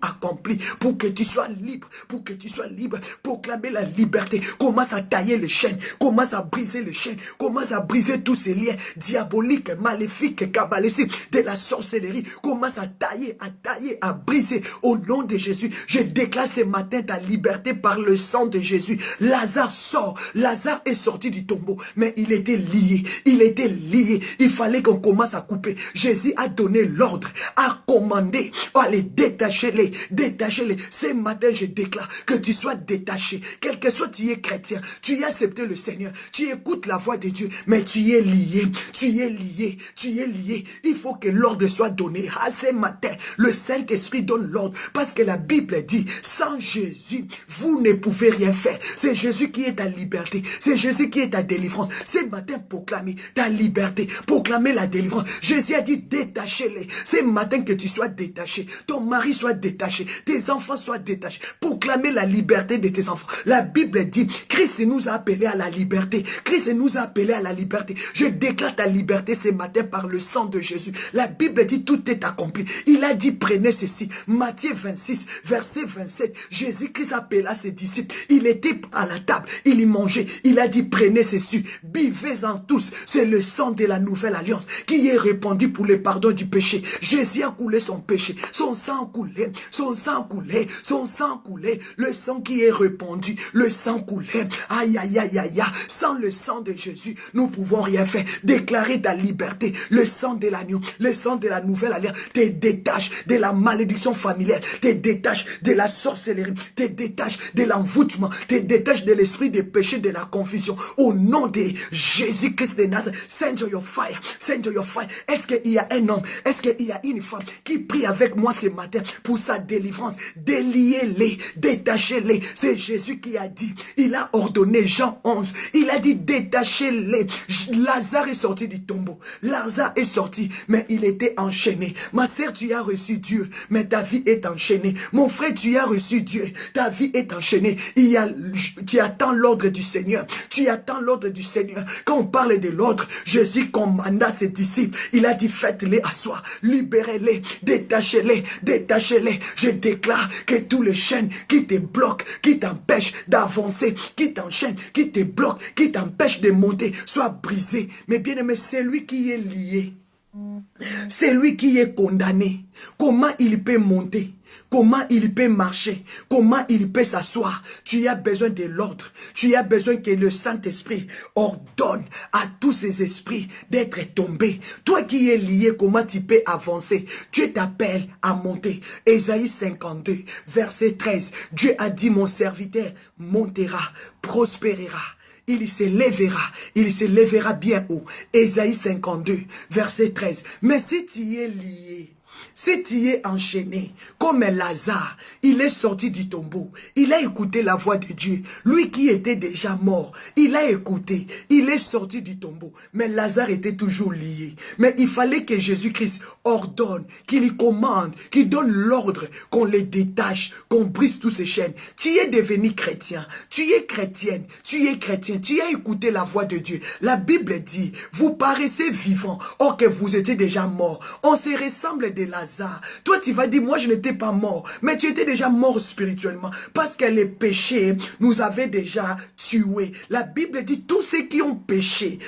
accompli pour que tu sois libre, pour que tu sois libre. Proclamer la liberté. Commence à tailler les chaînes, commence à briser les chaînes, commence à briser tous ces liens diaboliques, maléfiques, cabalistiques, de la sorcellerie. Commence à tailler, à briser au nom de Jésus. Je déclare ce matin ta liberté par le sang de Jésus. Lazare sort, Lazare est sorti du tombeau, mais il était lié. Il était lié. Il fallait qu'on commence à couper. Jésus a donné l'ordre, a commandé. Allez, détachez-les, détachez-les. Ce matin, je déclare que tu sois détaché. Quel que soit tu es chrétien, tu as accepté le Seigneur, tu écoutes la voix de Dieu, mais tu es lié, tu es lié, tu es lié. Il faut que l'ordre soit donné. À ce matin, le Saint-Esprit donne l'ordre, parce que la Bible dit, sans Jésus, vous ne pouvez rien faire. C'est Jésus qui est ta liberté, c'est Jésus qui est ta délivrance. Ce matin, proclamez ta liberté, proclamez la délivrance. Jésus a dit, détachez-les. Ce matin, que tu sois détaché, ton mari soit détaché, tes enfants soient détachés. Proclamez la liberté de tes enfants. La Bible dit, Christ nous a appelés à la liberté. Christ nous a appelés à la liberté. Je déclare ta liberté ce matin par le sang de Jésus. La Bible dit, tout est accompli. Il a dit, prenez ceci. Matthieu 26, verset 27. Jésus-Christ appela ses disciples. Il était à la table. Il y mangeait. Il a dit, prenez ceci. Buvez-en tous. C'est le sang de la nouvelle alliance qui est répandu pour le pardon du péché. Jésus a coulé son péché. Son sang coulé. Son sang coulé. Son sang coulé. Le sang qui est répandu. Le sang coulé. Aïe, aïe, aïe, aïe, aïe. Sans le sang de Jésus, nous pouvons rien faire. Déclarer ta liberté. Le sang de l'agneau. Le sang de la nouvelle alliance te détache de la malédiction familiale. Te détache de la sorcellerie. Te détache de l'envoûtement. Te détache de l'esprit de péché, de la confusion. Au nom de Jésus-Christ de Nazareth. Send your fire. Send your fire. Est-ce qu'il y a un homme? Est-ce qu'il y a une femme qui prie avec moi ce matin pour sa délivrance? Déliez-les. Détachez-les. C'est Jésus qui a dit. Il a ordonné, Jean 11. Il a dit, détachez-les. Lazare est sorti du tombeau. Lazare est sorti, mais il était enchaîné. Ma sœur, tu as reçu Dieu, mais ta vie est enchaînée. Mon frère, tu as reçu Dieu, ta vie est enchaînée. Tu attends l'ordre du Seigneur. Tu attends l'ordre du Seigneur. Quand on parle de l'ordre, Jésus commanda ses disciples. Il a dit, faites-les asseoir, libérez-les, détachez-les, détachez-les. Je déclare que tous les chaînes qui te bloquent, qui t'empêchent d'avancer, qui t'enchaînent, qui te bloquent, qui t'empêchent de monter, soient brisés. Mais bien aimé, c'est lui qui est lié. C'est lui qui est condamné. Comment il peut monter? Comment il peut marcher? Comment il peut s'asseoir? Tu as besoin de l'ordre. Tu as besoin que le Saint-Esprit ordonne à tous ces esprits d'être tombés. Toi qui es lié, comment tu peux avancer? Dieu t'appelle à monter. Ésaïe 52, verset 13. Dieu a dit, mon serviteur montera, prospérera. Il se lèvera bien haut. Ésaïe 52, verset 13. Mais si tu es lié, si tu es enchaîné, comme Lazare, il est sorti du tombeau, il a écouté la voix de Dieu, lui qui était déjà mort, il a écouté, il est sorti du tombeau, mais Lazare était toujours lié. Mais il fallait que Jésus-Christ ordonne, qu'il y commande, qu'il donne l'ordre, qu'on les détache, qu'on brise tous ces chaînes. Tu es devenu chrétien, tu es chrétienne, tu es chrétien, tu as écouté la voix de Dieu. La Bible dit, vous paraissez vivants, or que vous étiez déjà morts. On se ressemble de Lazare. Toi, tu vas dire, moi, je n'étais pas mort. Mais tu étais déjà mort spirituellement. Parce que les péchés nous avaient déjà tués. La Bible dit, tous ceux qui ont péché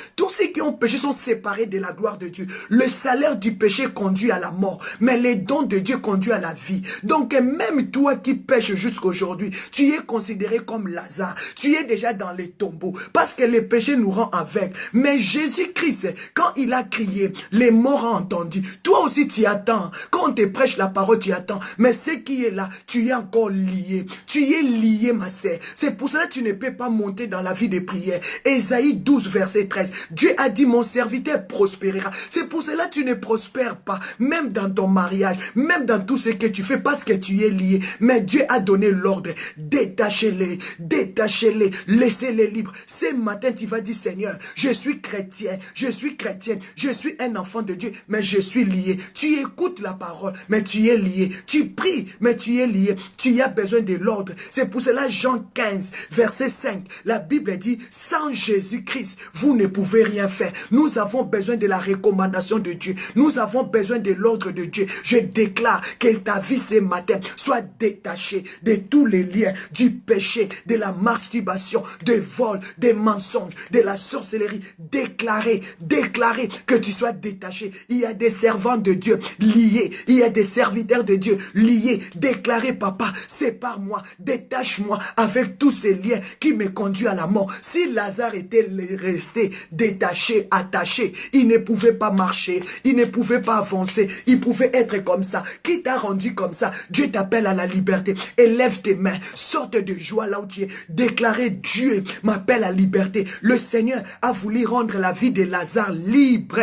sont séparés de la gloire de Dieu. Le salaire du péché conduit à la mort. Mais les dons de Dieu conduisent à la vie. Donc, même toi qui pêches jusqu'aujourd'hui, tu es considéré comme Lazare. Tu es déjà dans les tombeaux. Parce que le péché nous rend aveugles. Mais Jésus-Christ, quand il a crié, les morts ont entendu. Toi aussi, tu attends. Quand on te prêche la parole, tu attends. Mais ce qui est là, tu es encore lié. Tu es lié, ma sœur. C'est pour cela que tu ne peux pas monter dans la vie de prière. Ésaïe 12, verset 13. Dieu a dit, mon serviteur prospérera. C'est pour cela que tu ne prospères pas. Même dans ton mariage, même dans tout ce que tu fais, parce que tu es lié. Mais Dieu a donné l'ordre. Détachez-les, détachez-les, laissez-les libres. Ce matin, tu vas dire, Seigneur, je suis chrétien, je suis chrétienne, je suis un enfant de Dieu, mais je suis lié. Tu écoutes la parole, mais tu es lié. Tu pries, mais tu es lié. Tu as besoin de l'ordre. C'est pour cela, Jean 15, verset 5, la Bible dit, sans Jésus-Christ, vous ne pouvez rien faire. Nous avons besoin de la recommandation de Dieu. Nous avons besoin de l'ordre de Dieu. Je déclare que ta vie ce matin soit détachée de tous les liens du péché, de la masturbation, de vol, des mensonges, de la sorcellerie. Déclarer que tu sois détaché. Il y a des servants de Dieu liés liés. Il y a des serviteurs de Dieu liés. Déclarez, papa, sépare-moi, détache-moi avec tous ces liens qui me conduisent à la mort. Si Lazare était resté détaché, attaché, il ne pouvait pas marcher, il ne pouvait pas avancer, il pouvait être comme ça. Qui t'a rendu comme ça? Dieu t'appelle à la liberté. Élève tes mains, sorte de joie là où tu es. Déclarez, Dieu m'appelle à la liberté. Le Seigneur a voulu rendre la vie de Lazare libre.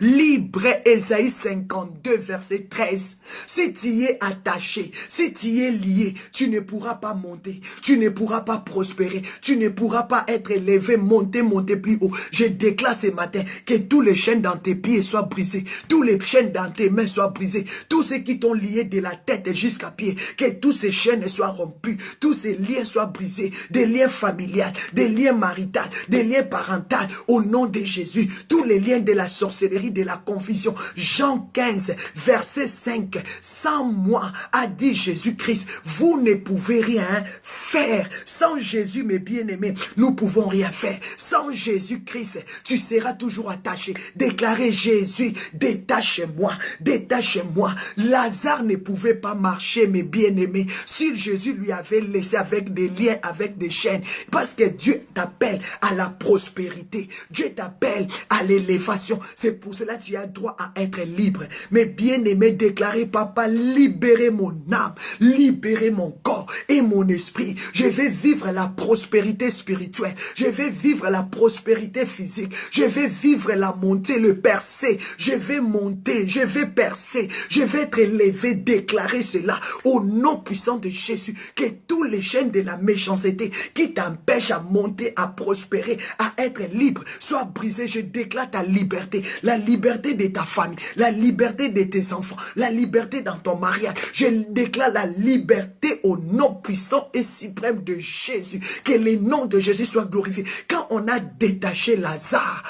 Libre, Ésaïe 52, verset 13. Si tu y es attaché, si tu y es lié, tu ne pourras pas monter, tu ne pourras pas prospérer, tu ne pourras pas être élevé, monter plus haut. Je déclare ce matin que tous les chaînes dans tes pieds soient brisés, tous les chaînes dans tes mains soient brisés, tous ceux qui t'ont lié de la tête jusqu'à pied, que tous ces chaînes soient rompus, tous ces liens soient brisés, des liens familiales, des liens maritaux, des liens parentaux, au nom de Jésus, tous les liens de la sorcellerie, de la confusion. Jean 15, verset 5. Sans moi, a dit Jésus-Christ, vous ne pouvez rien faire. Sans Jésus, mes bien-aimés, nous pouvons rien faire. Sans Jésus-Christ, tu seras toujours attaché. Déclarez, Jésus, détache-moi, détache-moi. Lazare ne pouvait pas marcher, mes bien-aimés, si Jésus lui avait laissé avec des liens, avec des chaînes. Parce que Dieu t'appelle à la prospérité. Dieu t'appelle à l'élévation. C'est pour cela que tu as droit à être libre. Mais bien-aimé, déclarez, papa, libérez mon âme, libérez mon corps et mon esprit. Je vais vivre la prospérité spirituelle. Je vais vivre la prospérité physique. Je vais vivre la montée, le percer. Je vais monter, je vais percer. Je vais être élevé. Déclarez cela au nom puissant de Jésus. Que tous les chaînes de la méchanceté qui t'empêchent à monter, à prospérer, à être libre, soient brisées. Je déclare ta liberté. La liberté de ta famille, la liberté de tes enfants, la liberté dans ton mariage. Je déclare la liberté au nom puissant et suprême de Jésus. Que le nom de Jésus soit glorifié. Quand on a détaché Lazare,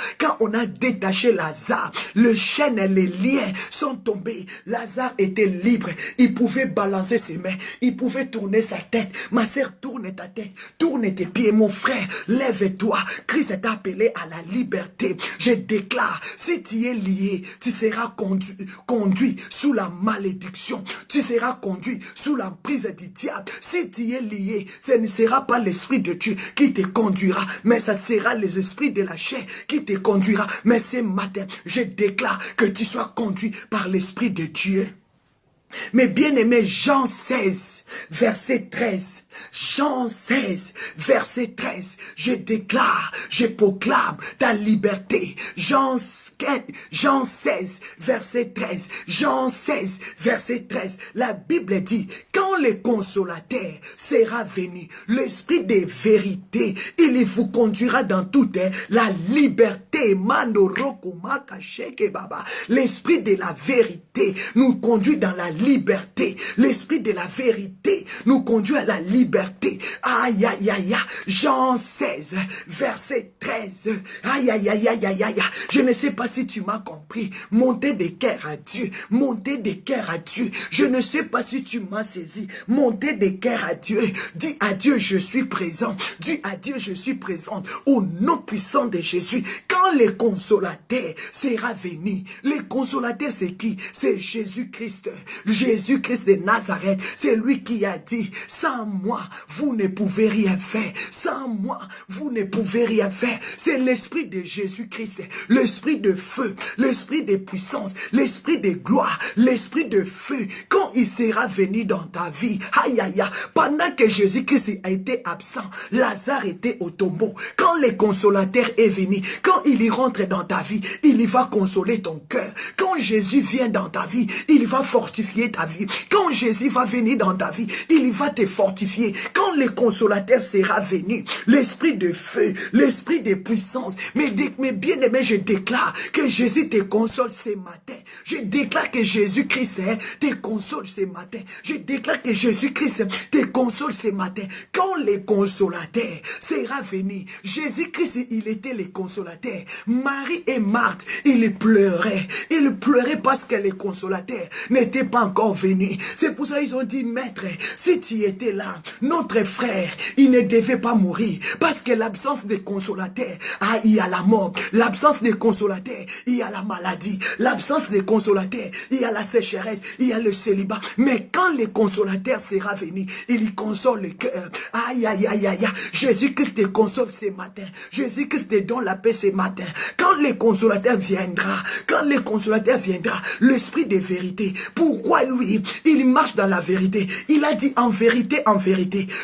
le chêne et les liens sont tombés. Lazare était libre. Il pouvait balancer ses mains. Il pouvait tourner sa tête. Ma sœur, tourne ta tête. Tourne tes pieds. Mon frère, lève-toi. Christ t'a appelé à la liberté. Je déclare, si tu es lié, tu seras conduit sous la malédiction. Tu seras conduit sous l'emprise du diable. Si tu es lié, ce ne sera pas l'esprit de Dieu qui te conduira, mais ça sera les esprits de la chair qui te conduira. Mais ce matin, je déclare que tu sois conduit par l'esprit de Dieu. Mais bien-aimé, Jean 16, verset 13. Jean 16, verset 13. Je déclare, je proclame ta liberté. Jean 16, verset 13. Jean 16, verset 13. La Bible dit, quand le consolateur sera venu, l'esprit de vérité, il vous conduira dans toute la liberté. L'esprit de la vérité nous conduit dans la liberté. L'esprit de la vérité nous conduit à la liberté. Aïe, aïe, aïe, aïe. Jean 16, verset 13. Aïe, aïe, aïe, aïe, aïe, aïe. Je ne sais pas si tu m'as compris. Montez des cœurs à Dieu. Montez des cœurs à Dieu. Je ne sais pas si tu m'as saisi. Montez des cœurs à Dieu. Dis à Dieu, je suis présent. Dis à Dieu, je suis présente. Au nom puissant de Jésus. Quand le consolateur sera venu. Le consolateur, c'est qui? C'est Jésus-Christ. Jésus-Christ de Nazareth. C'est lui qui a dit, sans moi, vous ne pouvez rien faire. Sans moi, vous ne pouvez rien faire. C'est l'esprit de Jésus-Christ. L'esprit de feu. L'esprit de puissance. L'esprit de gloire. L'esprit de feu. Quand il sera venu dans ta vie, aïe aïe aïe, pendant que Jésus-Christ a été absent, Lazare était au tombeau. Quand le consolateur est venu, quand il y rentre dans ta vie, il y va consoler ton cœur. Quand Jésus vient dans ta vie, il va fortifier ta vie. Quand Jésus va venir dans ta vie, il va te fortifier. Quand le consolateur sera venu, l'esprit de feu, l'esprit de puissance, mais bien-aimé, je déclare que Jésus te console ce matin. Je déclare que Jésus-Christ te console ce matin. Je déclare que Jésus-Christ te console ce matin. Quand le consolateur sera venu, Jésus-Christ, il était le consolateur. Marie et Marthe, ils pleuraient. Ils pleuraient parce que les consolateurs n'étaient pas encore venus. C'est pour ça qu'ils ont dit, maître, si tu étais là, notre frère, il ne devait pas mourir. Parce que l'absence des consolateurs, il y a la mort. L'absence des consolateurs, il y a la maladie. L'absence des consolateurs, il y a la sécheresse, il y a le célibat. Mais quand les consolateurs sera venu, il y console le cœur. Aïe, aïe, aïe, aïe. Jésus-Christ te console ce matin. Jésus-Christ te donne la paix ce matin. Quand les consolateurs viendra, l'esprit de vérité, pourquoi lui, il marche dans la vérité. Il a dit en vérité,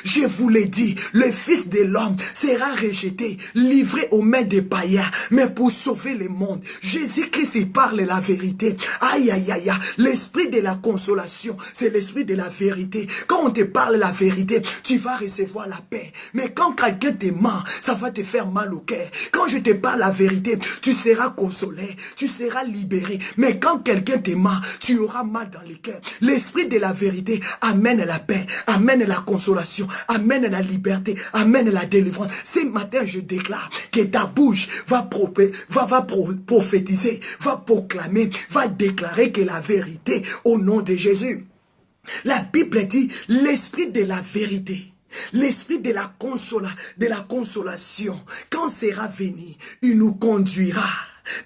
je vous l'ai dit, le Fils de l'homme sera rejeté, livré aux mains des païens, mais pour sauver le monde. Jésus-Christ, il parle la vérité. Aïe, aïe, aïe, aïe. L'esprit de la consolation, c'est l'esprit de la vérité. Quand on te parle la vérité, tu vas recevoir la paix. Mais quand quelqu'un te ment, ça va te faire mal au cœur. Quand je te parle la vérité, tu seras consolé, tu seras libéré. Mais quand quelqu'un te ment, tu auras mal dans le cœur. L'esprit de la vérité amène la paix, amène la consolation, amène la liberté, amène la délivrance. Ce matin, je déclare que ta bouche va prophétiser, va proclamer, va déclarer que la vérité au nom de Jésus. La Bible dit l'esprit de la vérité. L'esprit de la consolation, quand sera venu, il nous conduira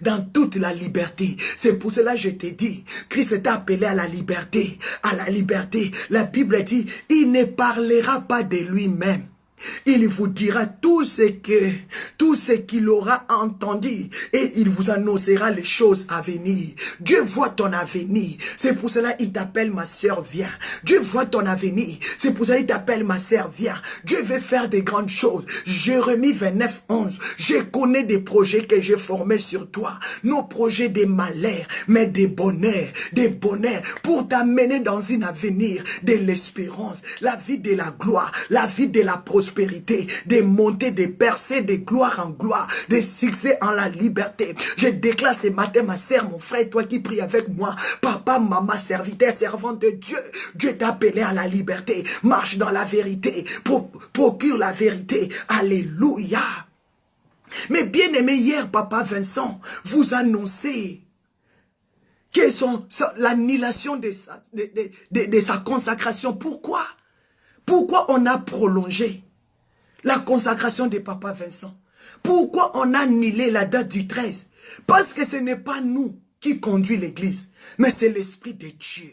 dans toute la liberté. C'est pour cela que je te dis, Christ t'a appelé à la liberté. À la liberté. La Bible dit, il ne parlera pas de lui-même. Il vous dira tout ce qu'il aura entendu et il vous annoncera les choses à venir. Dieu voit ton avenir. C'est pour cela qu'il t'appelle ma sœur, viens. Dieu voit ton avenir. C'est pour cela qu'il t'appelle ma sœur, viens. Dieu veut faire des grandes choses. Jérémie 29, 11. Je connais des projets que j'ai formés sur toi. Nos projets de malheur, mais de bonheur. Des bonheurs pour t'amener dans un avenir de l'espérance. La vie de la gloire. La vie de la prospérité. Des montées, des percées, de gloire en gloire, des succès en la liberté. Je déclare ce matin, ma sœur, mon frère, toi qui pries avec moi, papa, maman, serviteur, servante de Dieu, Dieu t'a appelé à la liberté. Marche dans la vérité, procure la vérité. Alléluia. Mais bien aimé, hier, papa Vincent vous annoncez que l'annulation de sa consacration. Pourquoi? Pourquoi on a prolongé la consacration de Papa Vincent? Pourquoi on a annulé la date du 13? Parce que ce n'est pas nous qui conduit l'église, mais c'est l'Esprit de Dieu.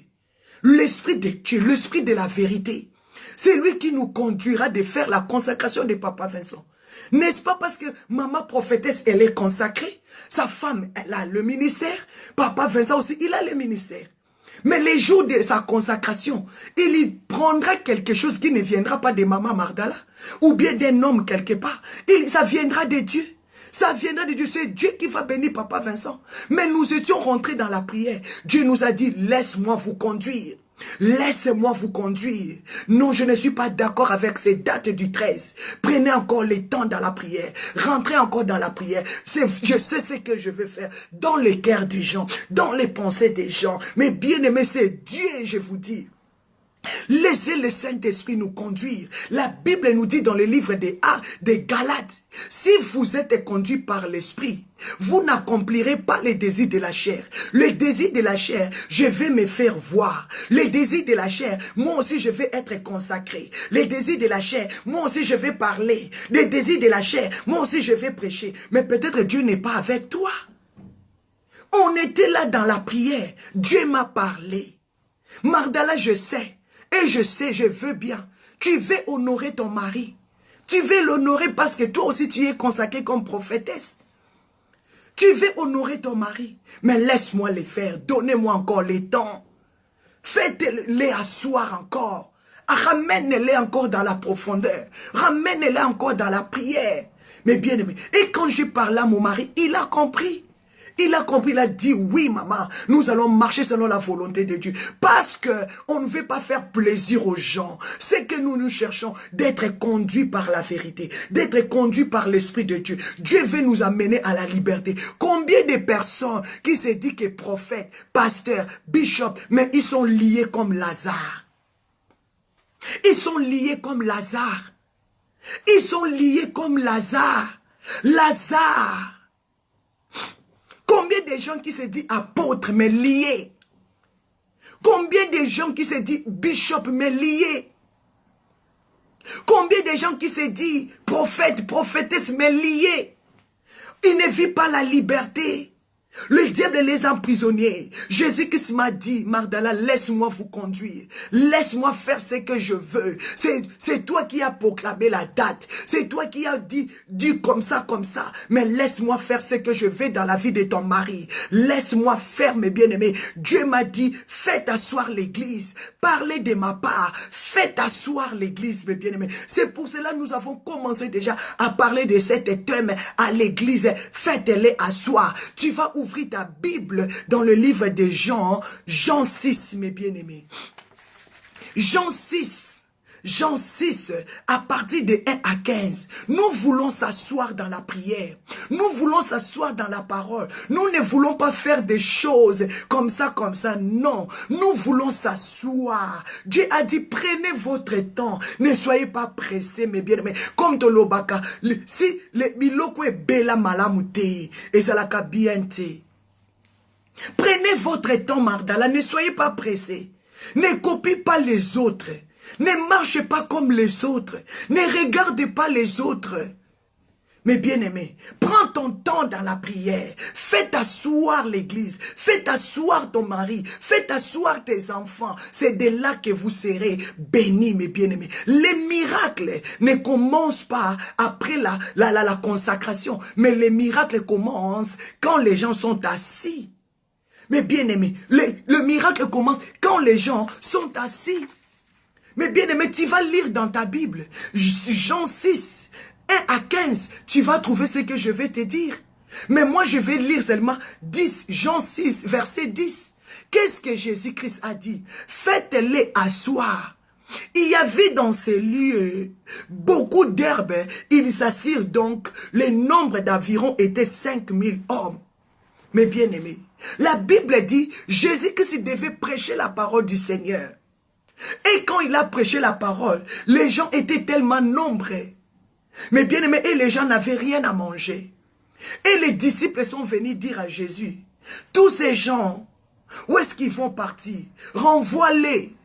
L'Esprit de Dieu, l'Esprit de la vérité. C'est lui qui nous conduira de faire la consacration de Papa Vincent. N'est-ce pas parce que maman prophétesse, elle est consacrée? Sa femme, elle a le ministère. Papa Vincent aussi, il a le ministère. Mais les jours de sa consacration, il y prendra quelque chose qui ne viendra pas de maman Mardala ou bien d'un homme quelque part. Ça viendra de Dieu. Ça viendra de Dieu. C'est Dieu qui va bénir Papa Vincent. Mais nous étions rentrés dans la prière. Dieu nous a dit, laisse-moi vous conduire. Laissez-moi vous conduire. Non, je ne suis pas d'accord avec ces dates du 13. Prenez encore le temps dans la prière. Rentrez encore dans la prière. Je sais ce que je veux faire dans les cœurs des gens, dans les pensées des gens. Mais bien aimé, c'est Dieu, je vous dis. Laissez le Saint-Esprit nous conduire. La Bible nous dit dans le livre des Galates, si vous êtes conduit par l'Esprit, vous n'accomplirez pas les désirs de la chair. Les désirs de la chair, je vais me faire voir. Les désirs de la chair, moi aussi je vais être consacré. Les désirs de la chair, moi aussi je vais parler. Les désirs de la chair, moi aussi je vais prêcher. Mais peut-être Dieu n'est pas avec toi. On était là dans la prière. Dieu m'a parlé. Mardala, je sais. Et je sais, je veux bien. Tu veux honorer ton mari. Tu veux l'honorer parce que toi aussi tu es consacré comme prophétesse. Tu veux honorer ton mari. Mais laisse-moi les faire. Donnez-moi encore le temps. Faites-les asseoir encore. Ramène-les encore dans la profondeur. Ramène-les encore dans la prière. Mais bien aimé. Et quand je parlais à mon mari, il a compris. Il a compris, il a dit, oui maman, nous allons marcher selon la volonté de Dieu. Parce que on ne veut pas faire plaisir aux gens. C'est que nous cherchons d'être conduits par la vérité, d'être conduits par l'Esprit de Dieu. Dieu veut nous amener à la liberté. Combien de personnes qui se disent que prophètes, pasteurs, bishops, mais ils sont liés comme Lazare. Ils sont liés comme Lazare. Ils sont liés comme Lazare. Lazare. Combien de gens qui se disent apôtres mais liés? Combien de gens qui se disent bishop mais liés? Combien de gens qui se disent prophètes, prophétesses mais liés? Ils ne vivent pas la liberté. Le diable les emprisonniers. Jésus-Christ m'a dit, Magdala, laisse-moi vous conduire. Laisse-moi faire ce que je veux. C'est toi qui as proclamé la date. C'est toi qui as dit comme ça. Mais laisse-moi faire ce que je veux dans la vie de ton mari. Laisse-moi faire, mes bien-aimés. Dieu m'a dit, faites asseoir l'église. Parlez de ma part. Faites asseoir l'église, mes bien-aimés. C'est pour cela que nous avons commencé déjà à parler de cet thème à l'église. Faites-les asseoir. Tu vas ouvrir ta Bible dans le livre de Jean, Jean 6, mes bien-aimés. Jean 6, à partir de 1 à 15. Nous voulons s'asseoir dans la prière. Nous voulons s'asseoir dans la parole. Nous ne voulons pas faire des choses comme ça. Non, nous voulons s'asseoir. Dieu a dit, prenez votre temps. Ne soyez pas pressés, mes bien-aimés. Comme de l'obaka. Si le biloko est bela malamute, et zalaka biente. Prenez votre temps, Magdala. Ne soyez pas pressés. Ne copiez pas les autres. Ne marchez pas comme les autres. Ne regardez pas les autres. Mais bien-aimés, prends ton temps dans la prière. Faites asseoir l'église. Faites asseoir ton mari. Faites asseoir tes enfants. C'est de là que vous serez bénis, mes bien-aimés. Les miracles ne commencent pas après la consacration. Mais les miracles commencent quand les gens sont assis. Mais bien-aimés, le miracle commence quand les gens sont assis. Mais bien-aimé, tu vas lire dans ta Bible, Jean 6, 1 à 15, tu vas trouver ce que je vais te dire. Mais moi, je vais lire seulement 10, Jean 6, verset 10. Qu'est-ce que Jésus-Christ a dit? Faites-les asseoir. Il y avait dans ces lieux beaucoup d'herbes. Ils s'assirent donc. Le nombre d'environ était 5000 hommes. Mais bien-aimés, la Bible dit, Jésus-Christ devait prêcher la parole du Seigneur. Et quand il a prêché la parole, les gens étaient tellement nombreux. Mais bien aimés, et les gens n'avaient rien à manger. Et les disciples sont venus dire à Jésus, tous ces gens, où est-ce qu'ils vont partir? Renvoie-les.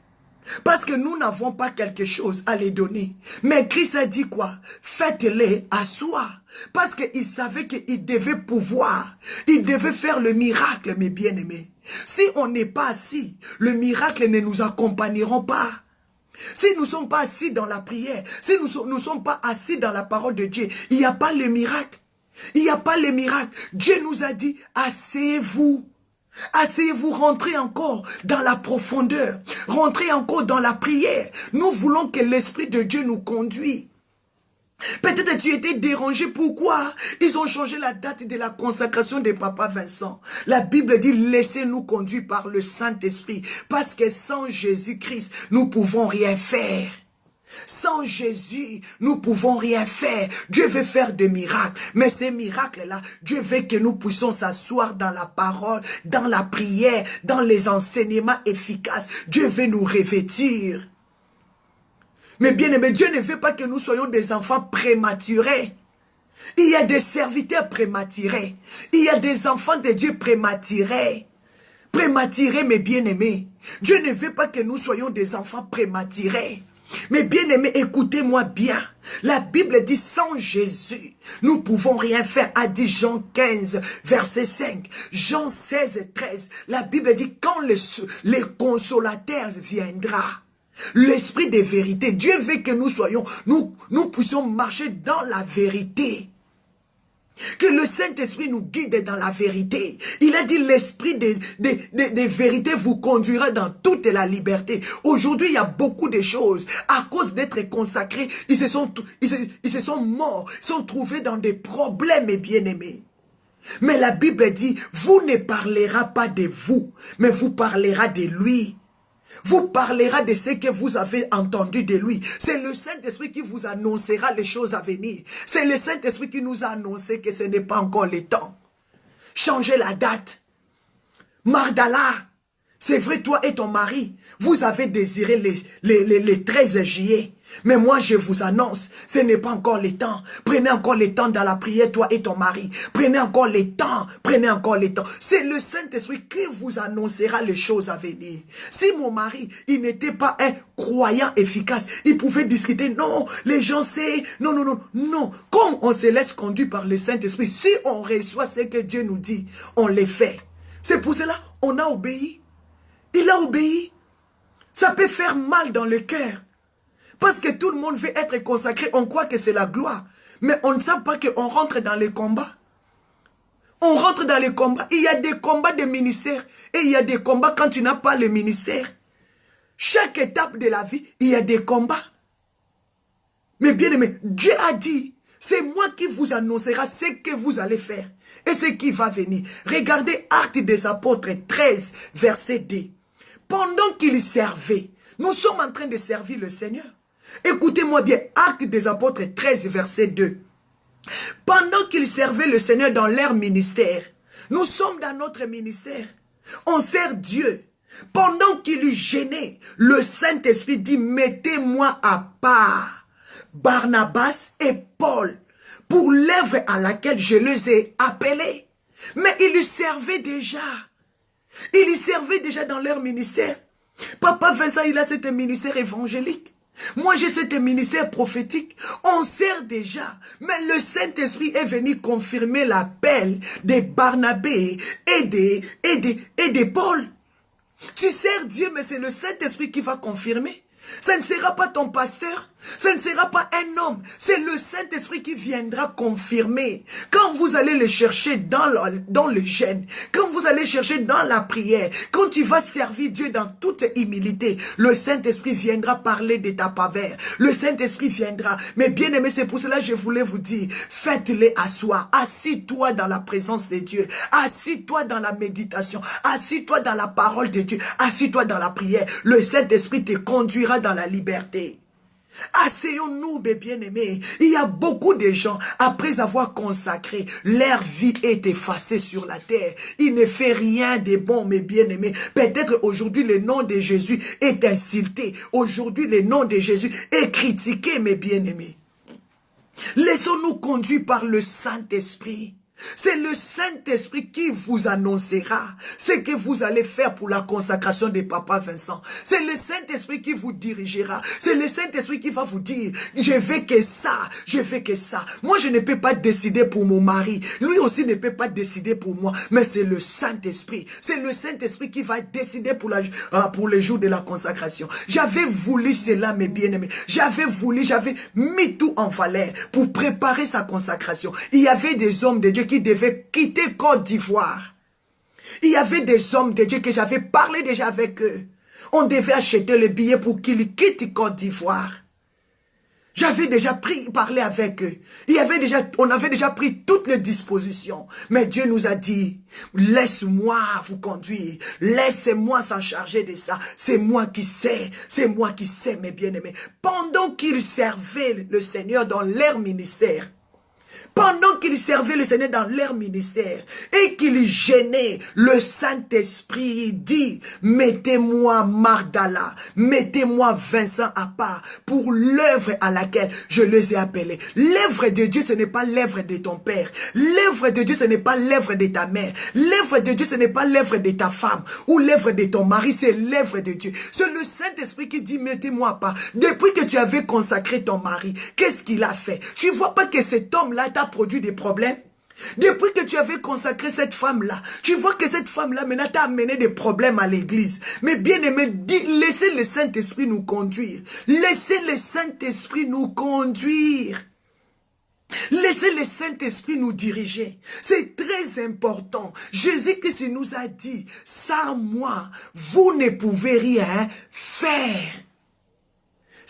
Parce que nous n'avons pas quelque chose à les donner. Mais Christ a dit quoi? Faites-les asseoir. Parce qu'il savait qu'il devait pouvoir. Il devait faire le miracle, mes bien-aimés. Si on n'est pas assis, le miracle ne nous accompagneront pas. Si nous ne sommes pas assis dans la prière, si nous ne sommes pas assis dans la parole de Dieu, il n'y a pas le miracle. Il n'y a pas le miracle. Dieu nous a dit, asseyez-vous. Asseyez-vous, rentrez encore dans la profondeur. Rentrez encore dans la prière. Nous voulons que l'Esprit de Dieu nous conduise. Peut-être tu étais dérangé. Pourquoi? Ils ont changé la date de la consacration de Papa Vincent. La Bible dit, laissez-nous conduire par le Saint-Esprit. Parce que sans Jésus-Christ, nous ne pouvons rien faire. Sans Jésus, nous ne pouvons rien faire. Dieu veut faire des miracles. Mais ces miracles-là, Dieu veut que nous puissions s'asseoir dans la parole, dans la prière, dans les enseignements efficaces. Dieu veut nous revêtir. Mais bien aimé, Dieu ne veut pas que nous soyons des enfants prématurés. Il y a des serviteurs prématurés. Il y a des enfants de Dieu prématurés. Prématurés, mes bien-aimés. Dieu ne veut pas que nous soyons des enfants prématurés. Mais bien-aimés, écoutez-moi bien. La Bible dit, sans Jésus, nous ne pouvons rien faire. A dit Jean 15, verset 5. Jean 16, 13. La Bible dit, quand le consolateur viendra, l'esprit de vérité, Dieu veut que nous soyons, nous puissions marcher dans la vérité. Que le Saint-Esprit nous guide dans la vérité. Il a dit l'esprit de vérité vous conduira dans toute la liberté. Aujourd'hui, il y a beaucoup de choses. À cause d'être consacrés, ils se sont morts, ils sont trouvés dans des problèmes, bien-aimés. Mais la Bible dit, vous ne parlera pas de vous, mais vous parlera de lui. Vous parlera de ce que vous avez entendu de lui. C'est le Saint-Esprit qui vous annoncera les choses à venir. C'est le Saint-Esprit qui nous a annoncé que ce n'est pas encore le temps. Changez la date. Magdala, c'est vrai, toi et ton mari, vous avez désiré les 13 juillet. Mais moi, je vous annonce, ce n'est pas encore le temps. Prenez encore le temps dans la prière, toi et ton mari. Prenez encore le temps. Prenez encore le temps. C'est le Saint-Esprit qui vous annoncera les choses à venir. Si mon mari, il n'était pas un croyant efficace, il pouvait discuter. Non, les gens savent. Non, non, non, non. Comme on se laisse conduire par le Saint-Esprit, si on reçoit ce que Dieu nous dit, on les fait. C'est pour cela on a obéi. Il a obéi. Ça peut faire mal dans le cœur. Parce que tout le monde veut être consacré, on croit que c'est la gloire. Mais on ne sait pas qu'on rentre dans les combats. On rentre dans les combats. Il y a des combats de ministère. Et il y a des combats quand tu n'as pas le ministère. Chaque étape de la vie, il y a des combats. Mais bien aimé, Dieu a dit, c'est moi qui vous annoncera ce que vous allez faire. Et ce qui va venir. Regardez Actes des Apôtres 13, verset 2. Pendant qu'ils servaient, nous sommes en train de servir le Seigneur. Écoutez-moi bien, Actes des Apôtres 13, verset 2. Pendant qu'ils servaient le Seigneur dans leur ministère, nous sommes dans notre ministère. On sert Dieu. Pendant qu'il gênait, le Saint-Esprit dit, mettez-moi à part Barnabas et Paul pour l'œuvre à laquelle je les ai appelés. Mais ils lui servaient déjà. Ils lui servaient déjà dans leur ministère. Papa Vincent, il a cet ministère évangélique. Moi, j'ai cet ministère prophétique. On sert déjà. Mais le Saint-Esprit est venu confirmer l'appel des Barnabé et des Paul. Tu sers Dieu, mais c'est le Saint-Esprit qui va confirmer. Ça ne sera pas ton pasteur, ça ne sera pas un homme, c'est le Saint-Esprit qui viendra confirmer. Quand vous allez le chercher dans le jeûne, quand vous allez chercher dans la prière, quand tu vas servir Dieu dans toute humilité, le Saint-Esprit viendra parler de ta faveur. Le Saint-Esprit viendra. Mais bien aimé, c'est pour cela que je voulais vous dire, faites-les asseoir. Assis-toi dans la présence de Dieu. Assis-toi dans la méditation. Assis-toi dans la parole de Dieu. Assis-toi dans la prière. Le Saint-Esprit te conduira dans la liberté. Asseyons-nous, mes bien-aimés. Il y a beaucoup de gens, après avoir consacré, leur vie est effacée sur la terre. Il ne fait rien de bon, mes bien-aimés. Peut-être aujourd'hui, le nom de Jésus est insulté. Aujourd'hui, le nom de Jésus est critiqué, mes bien-aimés. Laissons-nous conduire par le Saint-Esprit. C'est le Saint-Esprit qui vous annoncera ce que vous allez faire pour la consacration de Papa Vincent. C'est le Saint-Esprit qui vous dirigera. C'est le Saint-Esprit qui va vous dire, je veux que ça, je veux que ça. Moi, je ne peux pas décider pour mon mari. Lui aussi ne peut pas décider pour moi. Mais c'est le Saint-Esprit. C'est le Saint-Esprit qui va décider pour le jour de la consacration. J'avais voulu cela, mes bien-aimés. J'avais mis tout en valeur pour préparer sa consacration. Il y avait des hommes de Dieu qui devaient quitter Côte d'Ivoire. Il y avait des hommes de Dieu que j'avais parlé déjà avec eux. On devait acheter le billet pour qu'ils quittent Côte d'Ivoire. J'avais déjà parlé avec eux. On avait déjà pris toutes les dispositions. Mais Dieu nous a dit, laisse-moi vous conduire. Laissez-moi s'en charger de ça. C'est moi qui sais. C'est moi qui sais, mes bien-aimés. Pendant qu'ils servaient le Seigneur dans leur ministère, pendant qu'ils servaient le Seigneur dans leur ministère et qu'ils gênaient, le Saint-Esprit dit, mettez-moi Magdala, mettez-moi Vincent à part pour l'œuvre à laquelle je les ai appelés. L'œuvre de Dieu, ce n'est pas l'œuvre de ton père. L'œuvre de Dieu, ce n'est pas l'œuvre de ta mère. L'œuvre de Dieu, ce n'est pas l'œuvre de ta femme ou l'œuvre de ton mari, c'est l'œuvre de Dieu. C'est le Saint-Esprit qui dit, mettez-moi à part. Depuis que tu avais consacré ton mari, qu'est-ce qu'il a fait? Tu vois pas que cet homme-là t'a produit des problèmes? Depuis que tu avais consacré cette femme-là, tu vois que cette femme-là maintenant t'a amené des problèmes à l'église. Mais bien aimé, laissez le Saint-Esprit nous conduire. Laissez le Saint-Esprit nous conduire. Laissez le Saint-Esprit nous diriger. C'est très important. Jésus-Christ nous a dit, sans moi, vous ne pouvez rien faire.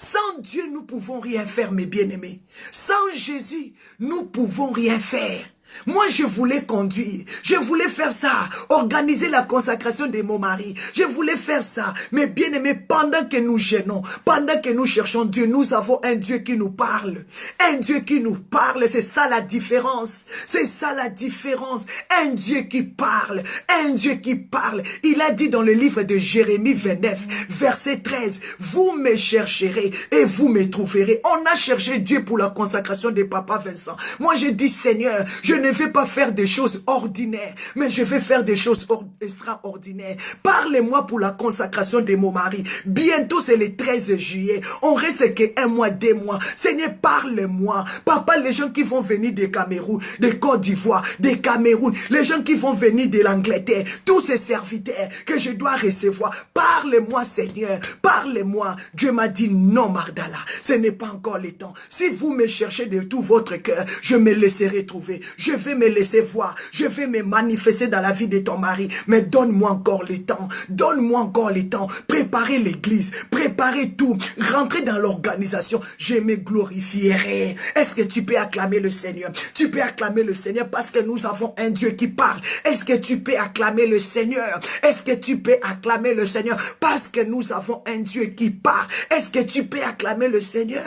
Sans Dieu, nous pouvons rien faire, mes bien-aimés. Sans Jésus, nous pouvons rien faire. Moi, je voulais conduire. Je voulais faire ça. Organiser la consacration de mon mari. Je voulais faire ça. Mais bien aimé, pendant que nous gênons, pendant que nous cherchons Dieu, nous avons un Dieu qui nous parle. Un Dieu qui nous parle. C'est ça la différence. C'est ça la différence. Un Dieu qui parle. Un Dieu qui parle. Il a dit dans le livre de Jérémie 29, verset 13, vous me chercherez et vous me trouverez. On a cherché Dieu pour la consacration de Papa Vincent. Moi, je dis, Seigneur, je ne vais pas faire des choses ordinaires, mais je vais faire des choses extraordinaires. Parlez-moi pour la consacration de mon mari. Bientôt, c'est le 13 juillet. On reste qu'un mois, 2 mois. Seigneur, parle-moi. Papa, les gens qui vont venir de Cameroun, de Côte d'Ivoire, de Cameroun, les gens qui vont venir de l'Angleterre, tous ces serviteurs que je dois recevoir. Parle-moi, Seigneur. Parle-moi. Dieu m'a dit non, Mardala. Ce n'est pas encore le temps. Si vous me cherchez de tout votre cœur, je me laisserai trouver. Je vais me laisser voir. Je vais me manifester dans la vie de ton mari. Mais donne-moi encore le temps. Donne-moi encore le temps. Préparez l'église. Préparez tout. Rentrez dans l'organisation. Je me glorifierai. Est-ce que tu peux acclamer le Seigneur? Tu peux acclamer le Seigneur parce que nous avons un Dieu qui parle. Est-ce que tu peux acclamer le Seigneur? Est-ce que tu peux acclamer le Seigneur parce que nous avons un Dieu qui parle? Est-ce que tu peux acclamer le Seigneur?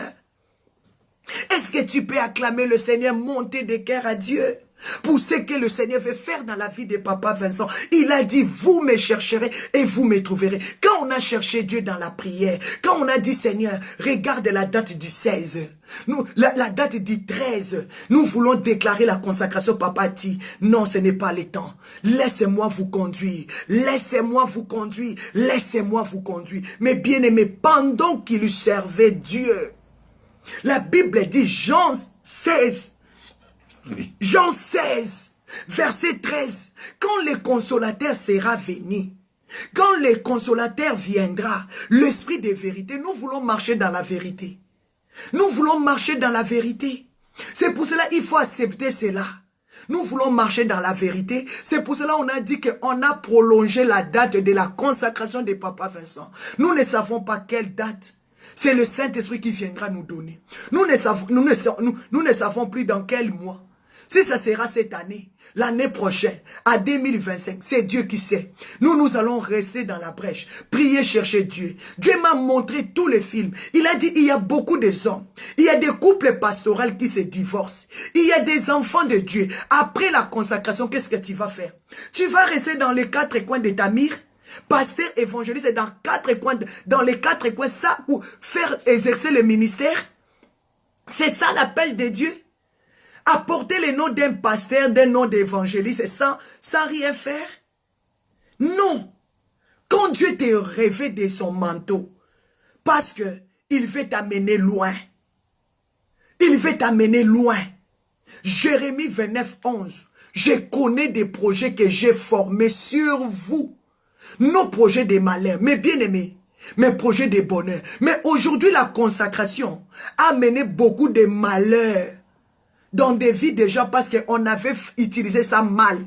Est-ce que tu peux acclamer le Seigneur, monter des cœurs à Dieu pour ce que le Seigneur veut faire dans la vie de Papa Vincent? Il a dit, vous me chercherez et vous me trouverez. Quand on a cherché Dieu dans la prière, quand on a dit, Seigneur, regarde la date du 16, nous, la date du 13, nous voulons déclarer la consacration. Papa dit, non, ce n'est pas le temps. Laissez-moi vous conduire. Laissez-moi vous conduire. Laissez-moi vous conduire. Mais bien aimé, pendant qu'il lui servait Dieu, la Bible dit, Jean 16, Jean 16, verset 13, quand le consolateur sera venu, quand le consolateur viendra, l'esprit de vérité, nous voulons marcher dans la vérité. Nous voulons marcher dans la vérité. C'est pour cela qu'il faut accepter cela. Nous voulons marcher dans la vérité. C'est pour cela qu'on a dit qu'on a prolongé la date de la consacration de Papa Vincent. Nous ne savons pas quelle date. C'est le Saint-Esprit qui viendra nous donner. Nous ne savons plus dans quel mois. Si ça sera cette année, l'année prochaine, à 2025, c'est Dieu qui sait. Nous allons rester dans la brèche, prier, chercher Dieu. Dieu m'a montré tous les films. Il a dit, il y a beaucoup de hommes. Il y a des couples pastoraux qui se divorcent. Il y a des enfants de Dieu. Après la consacration, qu'est-ce que tu vas faire? Tu vas rester dans les 4 coins de ta mire? Pasteur évangéliste dans les quatre coins, ça pour faire exercer le ministère. C'est ça l'appel de Dieu. Apporter le nom d'un pasteur, d'un nom d'évangéliste sans rien faire. Non. Quand Dieu te revêt de son manteau, parce que il veut t'amener loin. Il veut t'amener loin. Jérémie 29, 11. Je connais des projets que j'ai formés sur vous. Nos projets de malheur, mes bien-aimés, mes projets de bonheur. Mais aujourd'hui, la consacration a mené beaucoup de malheurs dans des vies de gens parce qu'on avait utilisé ça mal.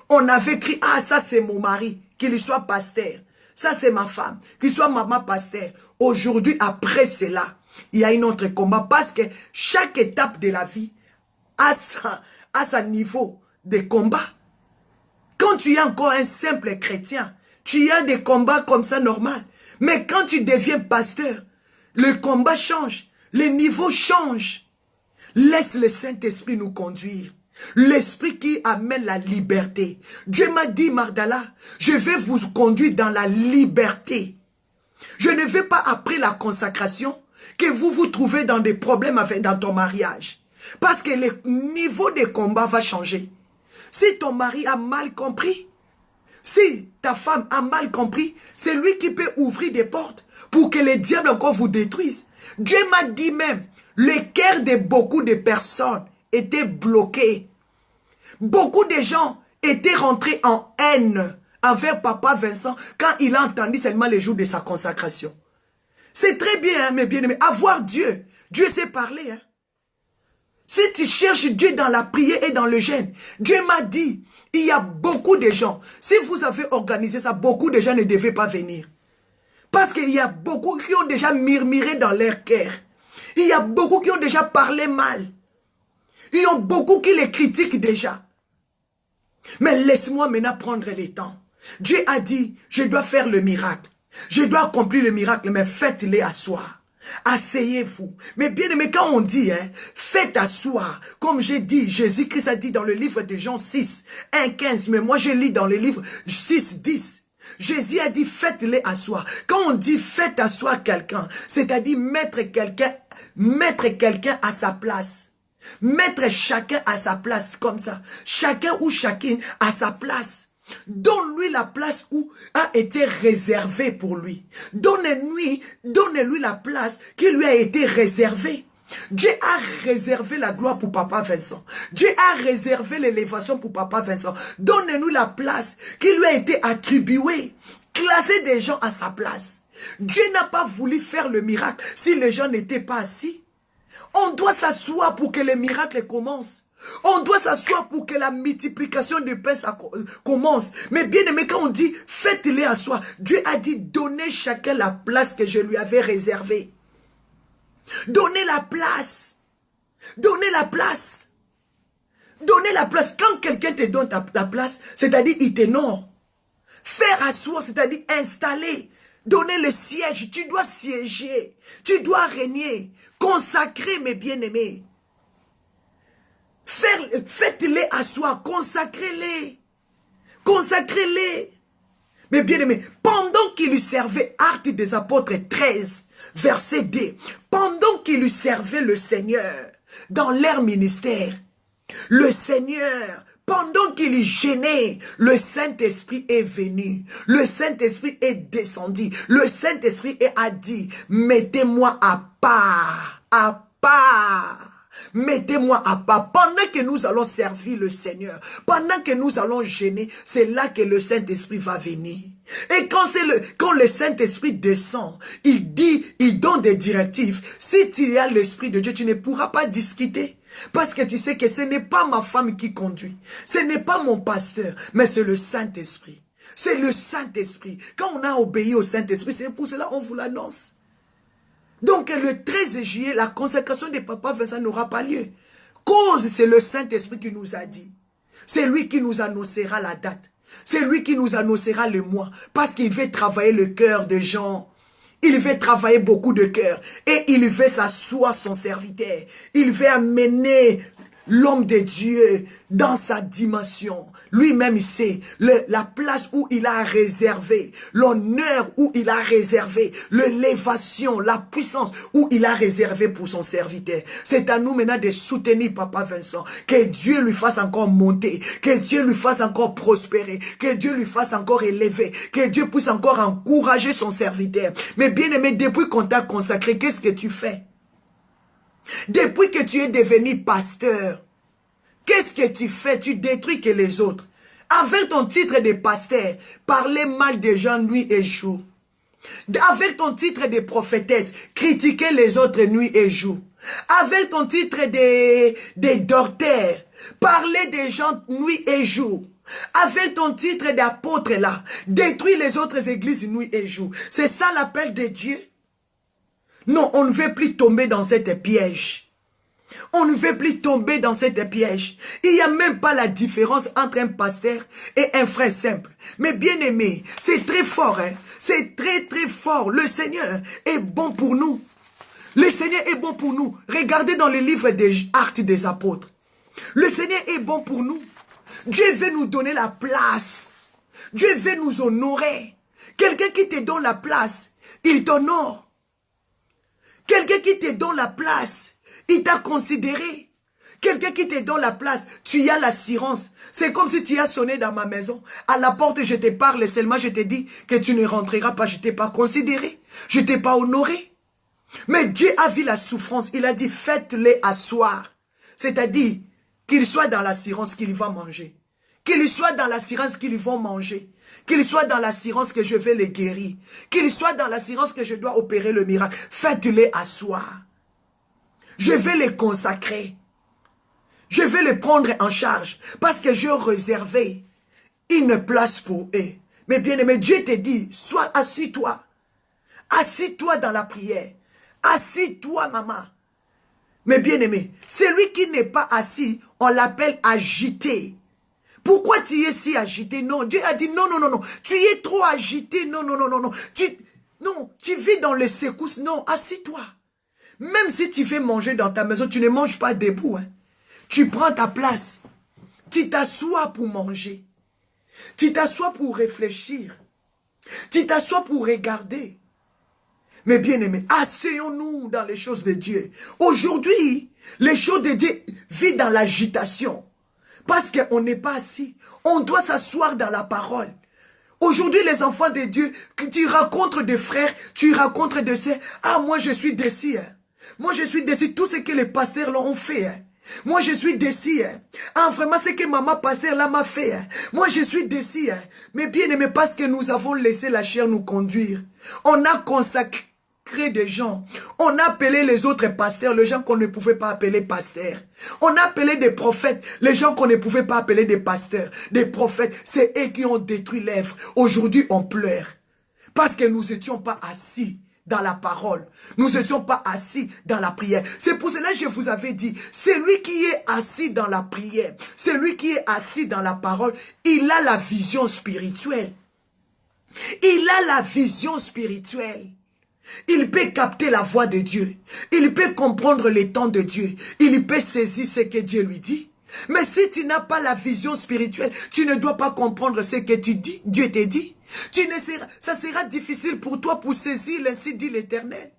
On avait écrit, ah ça c'est mon mari, qu'il soit pasteur. Ça c'est ma femme, qu'il soit maman pasteur. Aujourd'hui, après cela, il y a un autre combat parce que chaque étape de la vie a sa niveau de combat. Quand tu es encore un simple chrétien, tu as des combats comme ça normal. Mais quand tu deviens pasteur, le combat change. Les niveaux changent. Laisse le Saint-Esprit nous conduire. L'Esprit qui amène la liberté. Dieu m'a dit, Mardala, je vais vous conduire dans la liberté. Je ne vais pas après la consacration que vous vous trouvez dans des problèmes dans ton mariage. Parce que le niveau de combat va changer. Si ton mari a mal compris, si ta femme a mal compris, c'est lui qui peut ouvrir des portes pour que le diable encore vous détruise. Dieu m'a dit même, le cœur de beaucoup de personnes était bloqué. Beaucoup de gens étaient rentrés en haine envers Papa Vincent quand il a entendu seulement les jours de sa consacration. C'est très bien, hein, mes bien-aimés, avoir Dieu. Dieu sait parler. Hein. Si tu cherches Dieu dans la prière et dans le jeûne, Dieu m'a dit, il y a beaucoup de gens. Si vous avez organisé ça, beaucoup de gens ne devaient pas venir. Parce qu'il y a beaucoup qui ont déjà murmuré dans leur cœur. Il y a beaucoup qui ont déjà parlé mal. Il y a beaucoup qui les critiquent déjà. Mais laisse-moi maintenant prendre les temps. Dieu a dit, je dois faire le miracle. Je dois accomplir le miracle, mais faites-les asseoir. Asseyez-vous. Mais bien aimé, quand on dit, faites asseoir, comme j'ai dit, Jésus-Christ a dit dans le livre de Jean 6, 1, 15, mais moi je lis dans le livre 6, 10. Jésus a dit, faites-les asseoir. Quand on dit faites asseoir quelqu'un, c'est-à-dire mettre quelqu'un à sa place. Mettre chacun à sa place, comme ça. Chacun ou chacune à sa place. Donne-lui la place où a été réservée pour lui. Donnez-lui la place qui lui a été réservée. Dieu a réservé la gloire pour Papa Vincent. Dieu a réservé l'élévation pour Papa Vincent. Donnez-nous la place qui lui a été attribuée. Classez des gens à sa place. Dieu n'a pas voulu faire le miracle si les gens n'étaient pas assis. On doit s'asseoir pour que le miracle commence. On doit s'asseoir pour que la multiplication du pain commence. Mais bien aimé, quand on dit faites-les asseoir, Dieu a dit donnez chacun la place que je lui avais réservée. Donnez la place. Donnez la place. Donnez la place. Quand quelqu'un te donne la place, c'est-à-dire il t'honore. Faire asseoir, c'est-à-dire installer. Donner le siège. Tu dois siéger. Tu dois régner. Consacrer mes bien-aimés. Faites-les asseoir. Consacrez-les. Consacrez-les. Mais bien aimé, pendant qu'il lui servait, Actes des Apôtres 13, verset 2, pendant qu'il lui servait le Seigneur dans leur ministère, le Seigneur, pendant qu'il y gênait, le Saint-Esprit est venu, le Saint-Esprit est descendu, le Saint-Esprit a dit, mettez-moi à part, à part. Mettez-moi à part. Pendant que nous allons servir le Seigneur, pendant que nous allons gêner, c'est là que le Saint-Esprit va venir. Et quand le Saint-Esprit descend, il dit, il donne des directives. Si tu as l'Esprit de Dieu, tu ne pourras pas discuter. Parce que tu sais que ce n'est pas ma femme qui conduit. Ce n'est pas mon pasteur, mais c'est le Saint-Esprit. C'est le Saint-Esprit. Quand on a obéi au Saint-Esprit, c'est pour cela qu'on vous l'annonce. Donc le 13 juillet, la consécration de Papa Vincent n'aura pas lieu. Cause, c'est le Saint-Esprit qui nous a dit. C'est lui qui nous annoncera la date. C'est lui qui nous annoncera le mois. Parce qu'il veut travailler le cœur des gens. Il veut travailler beaucoup de cœur. Et il veut s'asseoir son serviteur. Il veut amener l'homme de Dieu dans sa dimension. Lui-même, il sait la place où il a réservé, l'honneur où il a réservé, l'élévation, la puissance où il a réservé pour son serviteur. C'est à nous maintenant de soutenir Papa Vincent. Que Dieu lui fasse encore monter, que Dieu lui fasse encore prospérer, que Dieu lui fasse encore élever, que Dieu puisse encore encourager son serviteur. Mais bien aimé, depuis qu'on t'a consacré, qu'est-ce que tu fais? Depuis que tu es devenu pasteur, qu'est-ce que tu fais? Tu détruis que les autres. Avec ton titre de pasteur, parler mal des gens nuit et jour. Avec ton titre de prophétesse, critiquer les autres nuit et jour. Avec ton titre de docteur, parler des gens nuit et jour. Avec ton titre d'apôtre là, détruire les autres églises nuit et jour. C'est ça l'appel de Dieu? Non, on ne veut plus tomber dans cette piège. On ne veut plus tomber dans cette piège. Il n'y a même pas la différence entre un pasteur et un frère simple. Mais bien aimé, c'est très fort. Hein? C'est très très fort. Le Seigneur est bon pour nous. Le Seigneur est bon pour nous. Regardez dans le livre des Actes des Apôtres. Le Seigneur est bon pour nous. Dieu veut nous donner la place. Dieu veut nous honorer. Quelqu'un qui te donne la place, il t'honore. Quelqu'un qui te donne la place, il t'a considéré. Quelqu'un qui te donne la place, tu as l'assurance. C'est comme si tu as sonné dans ma maison. À la porte, je te parle seulement, je te dis que tu ne rentreras pas. Je ne t'ai pas considéré. Je ne t'ai pas honoré. Mais Dieu a vu la souffrance. Il a dit, faites-les asseoir. C'est-à-dire qu'ils soient dans l'assurance qu'ils vont manger. Qu'ils soient dans l'assurance qu'ils vont manger. Qu'ils soient dans l'assurance que je vais les guérir. Qu'ils soient dans l'assurance que je dois opérer le miracle. Faites-les asseoir. Je vais les consacrer. Je vais les prendre en charge. Parce que j'ai réservé une place pour eux. Mais bien aimé, Dieu te dit, sois assis-toi. Assis-toi dans la prière. Assis-toi, maman. Mais bien aimé, celui qui n'est pas assis, on l'appelle agité. Pourquoi tu es si agité? Non, Dieu a dit non, non, non, non. Tu es trop agité. Non, non, non, non, non. Non, tu vis dans les secousses. Non, assis-toi. Même si tu fais manger dans ta maison, tu ne manges pas debout. Hein. Tu prends ta place. Tu t'assois pour manger. Tu t'assois pour réfléchir. Tu t'assois pour regarder. Mais bien aimé, asseyons-nous dans les choses de Dieu. Aujourd'hui, les choses de Dieu vivent dans l'agitation. Parce qu'on n'est pas assis. On doit s'asseoir dans la parole. Aujourd'hui, les enfants de Dieu, tu rencontres des frères, tu rencontres des sœurs. Ah, moi je suis déçu. Hein. Moi je suis déçu. Tout ce que les pasteurs l'ont fait. Hein. Moi je suis déçu. Hein. Ah, vraiment, ce que maman pasteur là m'a fait. Hein. Moi je suis déçu. Hein. Mais bien aimé, parce que nous avons laissé la chair nous conduire. On a consacré des gens. On a appelé les autres pasteurs, les gens qu'on ne pouvait pas appeler pasteurs. On a appelé des prophètes, les gens qu'on ne pouvait pas appeler des pasteurs, des prophètes. C'est eux qui ont détruit l'œuvre. Aujourd'hui, on pleure. Parce que nous n'étions pas assis dans la parole. Nous n'étions pas assis dans la prière. C'est pour cela que je vous avais dit, celui qui est assis dans la prière, celui qui est assis dans la parole, il a la vision spirituelle. Il a la vision spirituelle. Il peut capter la voix de Dieu. Il peut comprendre les temps de Dieu. Il peut saisir ce que Dieu lui dit. Mais si tu n'as pas la vision spirituelle, tu ne dois pas comprendre ce que tu dis, Dieu te dit. Ça sera difficile pour toi pour saisir l'ainsi dit l'Éternel.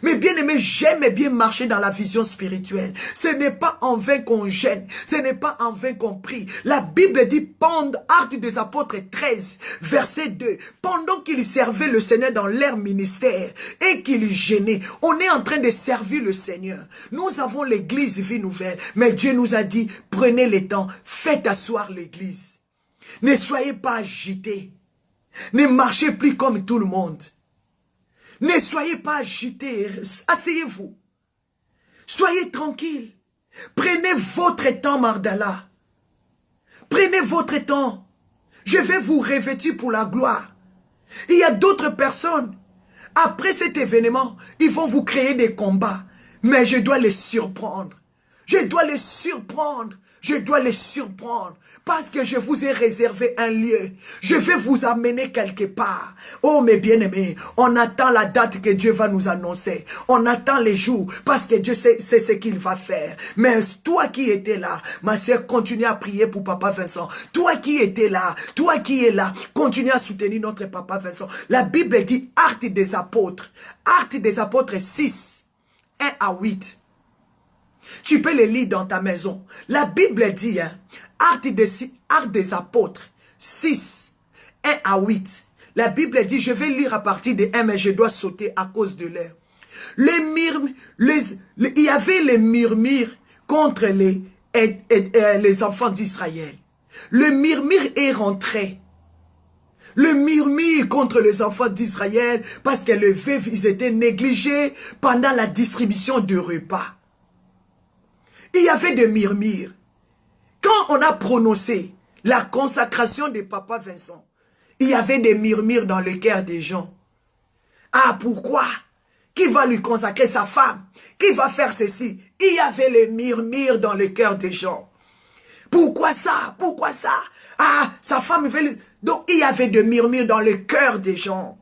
Mais bien aimé, j'aime bien marcher dans la vision spirituelle. Ce n'est pas en vain qu'on gêne. Ce n'est pas en vain qu'on prie. La Bible dit, pendant Actes des Apôtres 13, verset 2, pendant qu'ils servaient le Seigneur dans leur ministère et qu'ils gênaient, on est en train de servir le Seigneur. Nous avons l'église Vie Nouvelle, mais Dieu nous a dit, prenez le temps, faites asseoir l'église. Ne soyez pas agités. Ne marchez plus comme tout le monde. Ne soyez pas agités, asseyez-vous. Soyez tranquille. Prenez votre temps, Mardala. Prenez votre temps. Je vais vous revêtir pour la gloire. Il y a d'autres personnes. Après cet événement, ils vont vous créer des combats. Mais je dois les surprendre. Je dois les surprendre. Je dois les surprendre. Parce que je vous ai réservé un lieu. Je vais vous amener quelque part. Oh mes bien-aimés, on attend la date que Dieu va nous annoncer. On attend les jours. Parce que Dieu sait ce qu'il va faire. Mais toi qui étais là, ma soeur, continue à prier pour Papa Vincent. Toi qui étais là, toi qui es là, continue à soutenir notre Papa Vincent. La Bible dit Actes des Apôtres. Actes des Apôtres 6, 1 à 8. Tu peux les lire dans ta maison. La Bible dit, hein, Actes des Apôtres 6, 1 à 8. La Bible dit, je vais lire à partir de 1, mais je dois sauter à cause de l'heure. Il y avait les murmures contre les enfants d'Israël. Le murmure est rentré. Le murmure contre les enfants d'Israël parce que les veuves, ils étaient négligés pendant la distribution de repas. Il y avait des murmures. Quand on a prononcé la consacration de Papa Vincent, il y avait des murmures dans le cœur des gens. Ah, pourquoi? Qui va lui consacrer sa femme? Qui va faire ceci? Il y avait les murmures dans le cœur des gens. Pourquoi ça? Pourquoi ça? Ah, sa femme veut lui... Donc, il y avait des murmures dans le cœur des gens.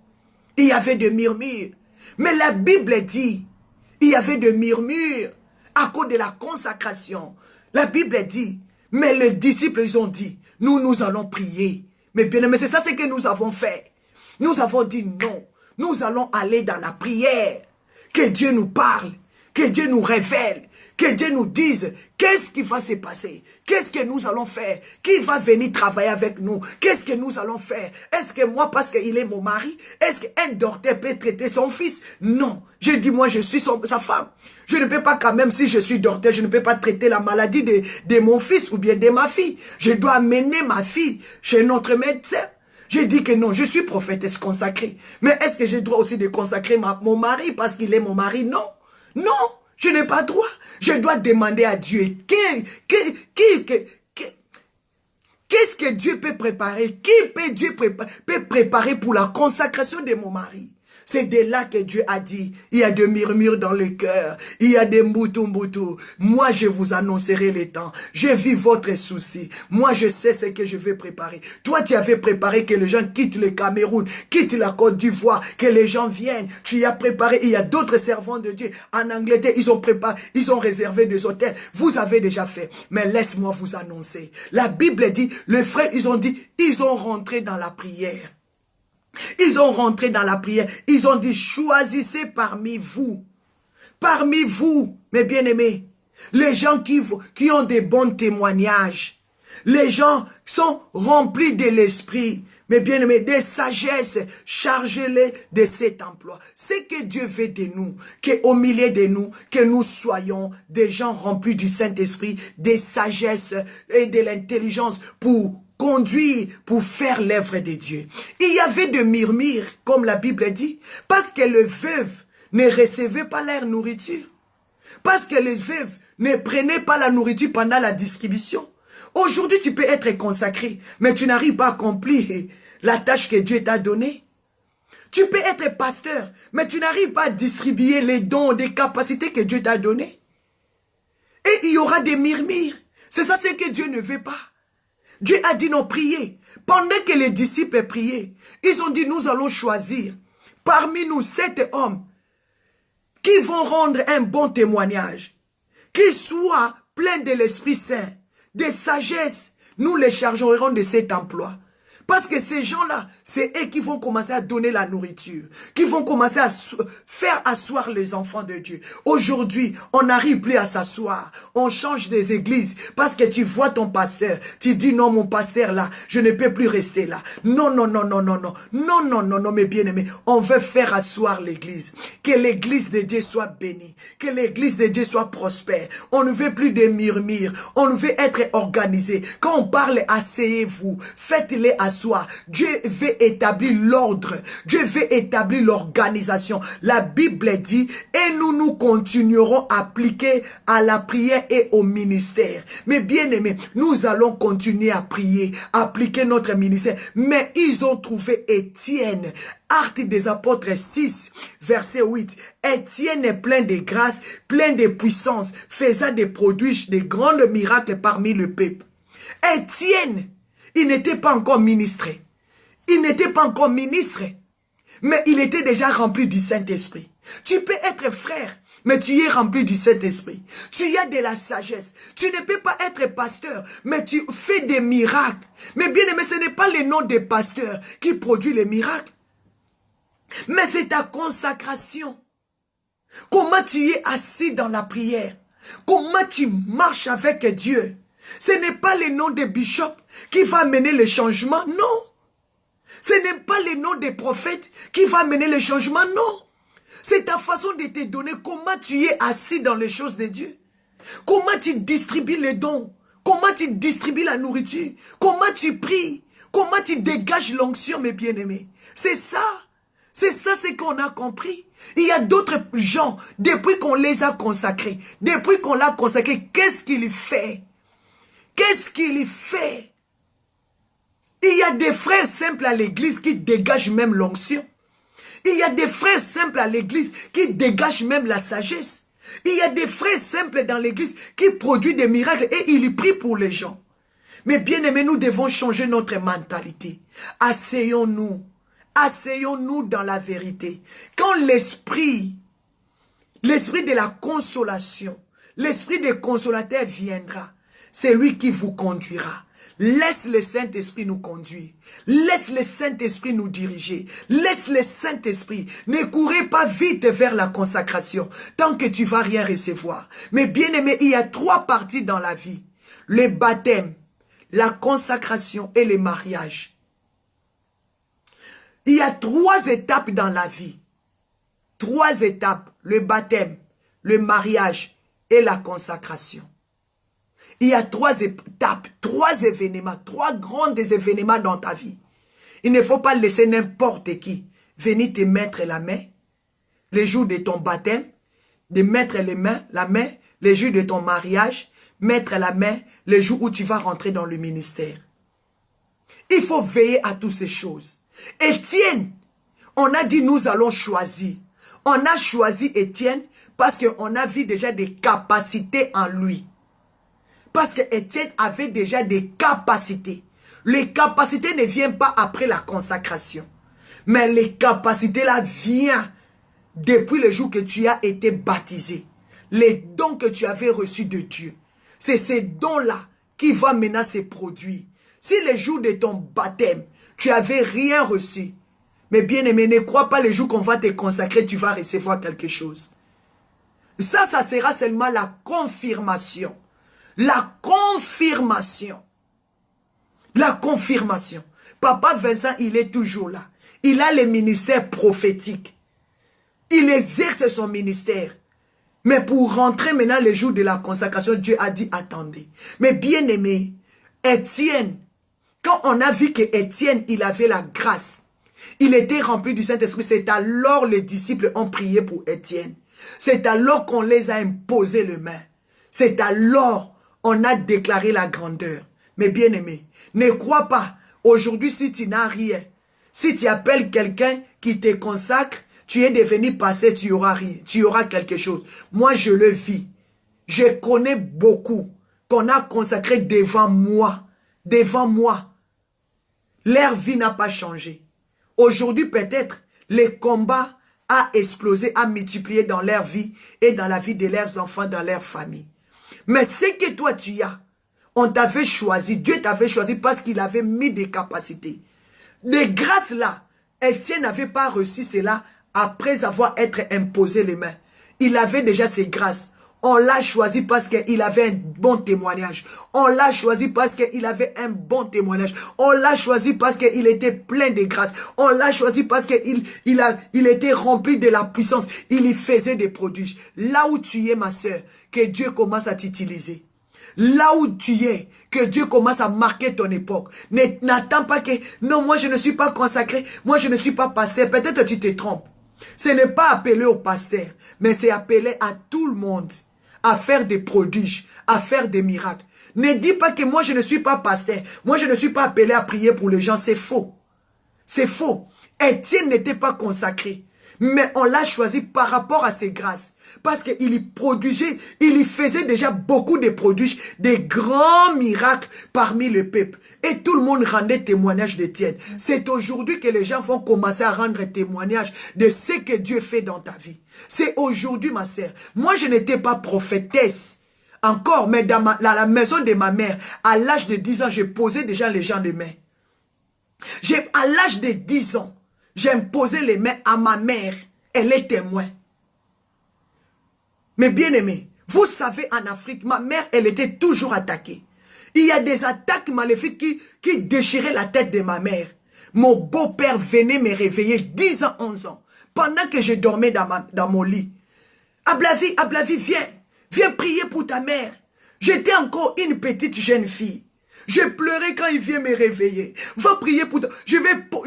Il y avait des murmures. Mais la Bible dit, il y avait des murmures à cause de la consacration. La Bible dit, mais les disciples, ils ont dit, nous allons prier. Mais bien aimé, c'est ça ce que nous avons fait. Nous avons dit non. Nous allons aller dans la prière. Que Dieu nous parle. Que Dieu nous révèle. Que Dieu nous dise qu'est-ce qui va se passer. Qu'est-ce que nous allons faire. Qui va venir travailler avec nous. Qu'est-ce que nous allons faire. Est-ce que moi, parce qu'il est mon mari, est-ce qu'un docteur peut traiter son fils? Non. Je dis, moi, je suis sa femme. Je ne peux pas quand même, si je suis docteur, je ne peux pas traiter la maladie de mon fils ou bien de ma fille. Je dois amener ma fille chez notre médecin. Je dis que non, je suis prophétesse consacrée. Mais est-ce que j'ai droit aussi de consacrer mon mari parce qu'il est mon mari? Non. Non, je n'ai pas droit. Je dois demander à Dieu. Qu'est-ce que Dieu peut préparer? Qui peut Dieu peut préparer pour la consacration de mon mari? C'est de là que Dieu a dit, il y a des murmures dans le cœur, il y a des mboutou. Moi, je vous annoncerai les temps. Je vis votre souci. Moi, je sais ce que je vais préparer. Toi, tu avais préparé que les gens quittent le Cameroun, quittent la Côte d'Ivoire, que les gens viennent. Tu y as préparé. Il y a d'autres servants de Dieu. En Angleterre, ils ont préparé, ils ont réservé des hôtels. Vous avez déjà fait. Mais laisse-moi vous annoncer. La Bible dit, les frères, ils ont dit, ils ont rentré dans la prière. Ils ont rentré dans la prière. Ils ont dit, choisissez parmi vous, mes bien-aimés, les gens qui ont des bons témoignages. Les gens sont remplis de l'esprit, mes bien-aimés, de sagesse. Chargez-les de cet emploi. C'est que Dieu veut de nous, qu'au milieu de nous, que nous soyons des gens remplis du Saint-Esprit, de sagesse et de l'intelligence pour conduire, pour faire l'œuvre de Dieu. Il y avait de murmures, comme la Bible dit, parce que les veuves ne recevaient pas leur nourriture. Parce que les veuves ne prenaient pas la nourriture pendant la distribution. Aujourd'hui, tu peux être consacré, mais tu n'arrives pas à accomplir la tâche que Dieu t'a donnée. Tu peux être pasteur, mais tu n'arrives pas à distribuer les dons, des capacités que Dieu t'a données. Et il y aura des murmures. C'est ça ce que Dieu ne veut pas. Dieu a dit non, priez. Pendant que les disciples priaient, ils ont dit nous allons choisir parmi nous 7 hommes qui vont rendre un bon témoignage, qui soient pleins de l'Esprit Saint, de sagesse. Nous les chargerons de cet emploi. Parce que ces gens-là, c'est eux qui vont commencer à donner la nourriture, qui vont commencer à faire asseoir les enfants de Dieu. Aujourd'hui, on n'arrive plus à s'asseoir. On change des églises parce que tu vois ton pasteur. Tu dis non, mon pasteur là, je ne peux plus rester là. Non, mes bien-aimés. On veut faire asseoir l'église. Que l'église de Dieu soit bénie. Que l'église de Dieu soit prospère. On ne veut plus de murmures. On veut être organisé. Quand on parle, asseyez-vous. Faites-les asseoir. Dieu veut établir l'ordre. Dieu veut établir l'organisation. La Bible dit, et nous continuerons à appliquer à la prière et au ministère. Mais bien aimés, nous allons continuer à prier, appliquer notre ministère. Mais ils ont trouvé Étienne. Actes des apôtres 6, verset 8. Étienne est plein de grâce, plein de puissance, faisant des produits, des grands miracles parmi le peuple. Étienne, il n'était pas encore ministré. Il n'était pas encore ministre. Mais il était déjà rempli du Saint-Esprit. Tu peux être frère, mais tu es rempli du Saint-Esprit. Tu as de la sagesse. Tu ne peux pas être pasteur, mais tu fais des miracles. Mais bien aimé, ce n'est pas le nom des pasteurs qui produit les miracles. Mais c'est ta consacration. Comment tu es assis dans la prière. Comment tu marches avec Dieu. Ce n'est pas le nom des bishops qui va mener le changement, non. Ce n'est pas le nom des prophètes qui va mener le changement, non. C'est ta façon de te donner, comment tu es assis dans les choses de Dieu. Comment tu distribues les dons. Comment tu distribues la nourriture. Comment tu pries. Comment tu dégages l'onction, mes bien-aimés. C'est ça. C'est ça ce qu'on a compris. Il y a d'autres gens, depuis qu'on les a consacrés, depuis qu'on l'a consacré, qu'est-ce qu'il fait? Qu'est-ce qu'il fait? Il y a des frères simples à l'église qui dégagent même l'onction. Il y a des frères simples à l'église qui dégagent même la sagesse. Il y a des frères simples dans l'église qui produisent des miracles et ils prient pour les gens. Mais bien aimés, nous devons changer notre mentalité. Asseyons-nous. Asseyons-nous dans la vérité. Quand l'esprit de la consolation, l'esprit des consolateurs viendra, c'est lui qui vous conduira. Laisse le Saint-Esprit nous conduire. Laisse le Saint-Esprit nous diriger. Laisse le Saint-Esprit. Ne courez pas vite vers la consacration tant que tu vas rien recevoir. Mais bien aimé, il y a 3 parties dans la vie. Le baptême, la consacration et le mariage. Il y a 3 étapes dans la vie. 3 étapes. Le baptême, le mariage et la consacration. Il y a 3 étapes, 3 événements, 3 grands événements dans ta vie. Il ne faut pas laisser n'importe qui venir te mettre la main le jour de ton baptême, de mettre la main le jour de ton mariage, mettre la main le jour où tu vas rentrer dans le ministère. Il faut veiller à toutes ces choses. Étienne, On a dit nous allons choisir. On a choisi Étienne parce qu'on a vu déjà des capacités en lui. Parce que Étienne avait déjà des capacités. Les capacités ne viennent pas après la consacration. Mais les capacités là viennent depuis le jour que tu as été baptisé. Les dons que tu avais reçus de Dieu. C'est ces dons-là qui vont maintenant se produire. Si le jour de ton baptême, tu n'avais rien reçu, mais bien aimé, ne crois pas le jour qu'on va te consacrer, tu vas recevoir quelque chose. Ça sera seulement la confirmation. La confirmation. La confirmation. Papa Vincent, il est toujours là. Il a le ministère prophétique. Il exerce son ministère. Mais pour rentrer maintenant le jour de la consacration, Dieu a dit attendez. Mais bien aimé, Étienne, quand on a vu que Étienne, il avait la grâce, il était rempli du Saint-Esprit, c'est alors les disciples ont prié pour Étienne. C'est alors qu'on les a imposé les mains. C'est alors on a déclaré la grandeur. Mais bien aimé, ne crois pas, aujourd'hui si tu n'as rien, si tu appelles quelqu'un qui te consacre, tu es devenu pasteur, tu auras rien, tu auras quelque chose. Moi, je le vis. Je connais beaucoup qu'on a consacré devant moi. Devant moi. Leur vie n'a pas changé. Aujourd'hui, peut-être, le combat a explosé, a multiplié dans leur vie et dans la vie de leurs enfants, dans leur famille. Mais ce que toi, tu as, on t'avait choisi, Dieu t'avait choisi parce qu'il avait mis des capacités. Des grâces là, Étienne n'avait pas reçu cela après avoir été imposé les mains. Il avait déjà ses grâces. On l'a choisi parce qu'il avait un bon témoignage. On l'a choisi parce qu'il avait un bon témoignage. On l'a choisi parce qu'il était plein de grâce. On l'a choisi parce qu'il était rempli de la puissance. Il y faisait des prodiges. Là où tu es, ma soeur, que Dieu commence à t'utiliser. Là où tu es, que Dieu commence à marquer ton époque. N'attends pas que, non, moi je ne suis pas consacré, moi je ne suis pas pasteur. Peut-être que tu te trompes. Ce n'est pas appelé au pasteur, mais c'est appelé à tout le monde à faire des prodiges, à faire des miracles. Ne dis pas que moi je ne suis pas pasteur, moi je ne suis pas appelé à prier pour les gens, c'est faux. C'est faux. Étienne n'était pas consacré, mais on l'a choisi par rapport à ses grâces. Parce qu'il y produisait, il y faisait déjà beaucoup de prodiges, des grands miracles parmi le peuple. Et tout le monde rendait témoignage d'Étienne. C'est aujourd'hui que les gens vont commencer à rendre témoignage de ce que Dieu fait dans ta vie. C'est aujourd'hui, ma sœur. Moi, je n'étais pas prophétesse encore, mais dans la maison de ma mère, à l'âge de 10 ans, j'ai posé déjà les gens les mains. À l'âge de 10 ans, j'ai imposé les mains à ma mère. Elle est témoin. Mais bien aimé, vous savez, en Afrique, ma mère, elle était toujours attaquée. Il y a des attaques maléfiques qui déchiraient la tête de ma mère. Mon beau-père venait me réveiller 10 ans, 11 ans, pendant que je dormais dans mon lit. Ablavi, viens. Viens prier pour ta mère. J'étais encore une petite jeune fille. Je pleurais quand il vient me réveiller. Va prier pour toi. Je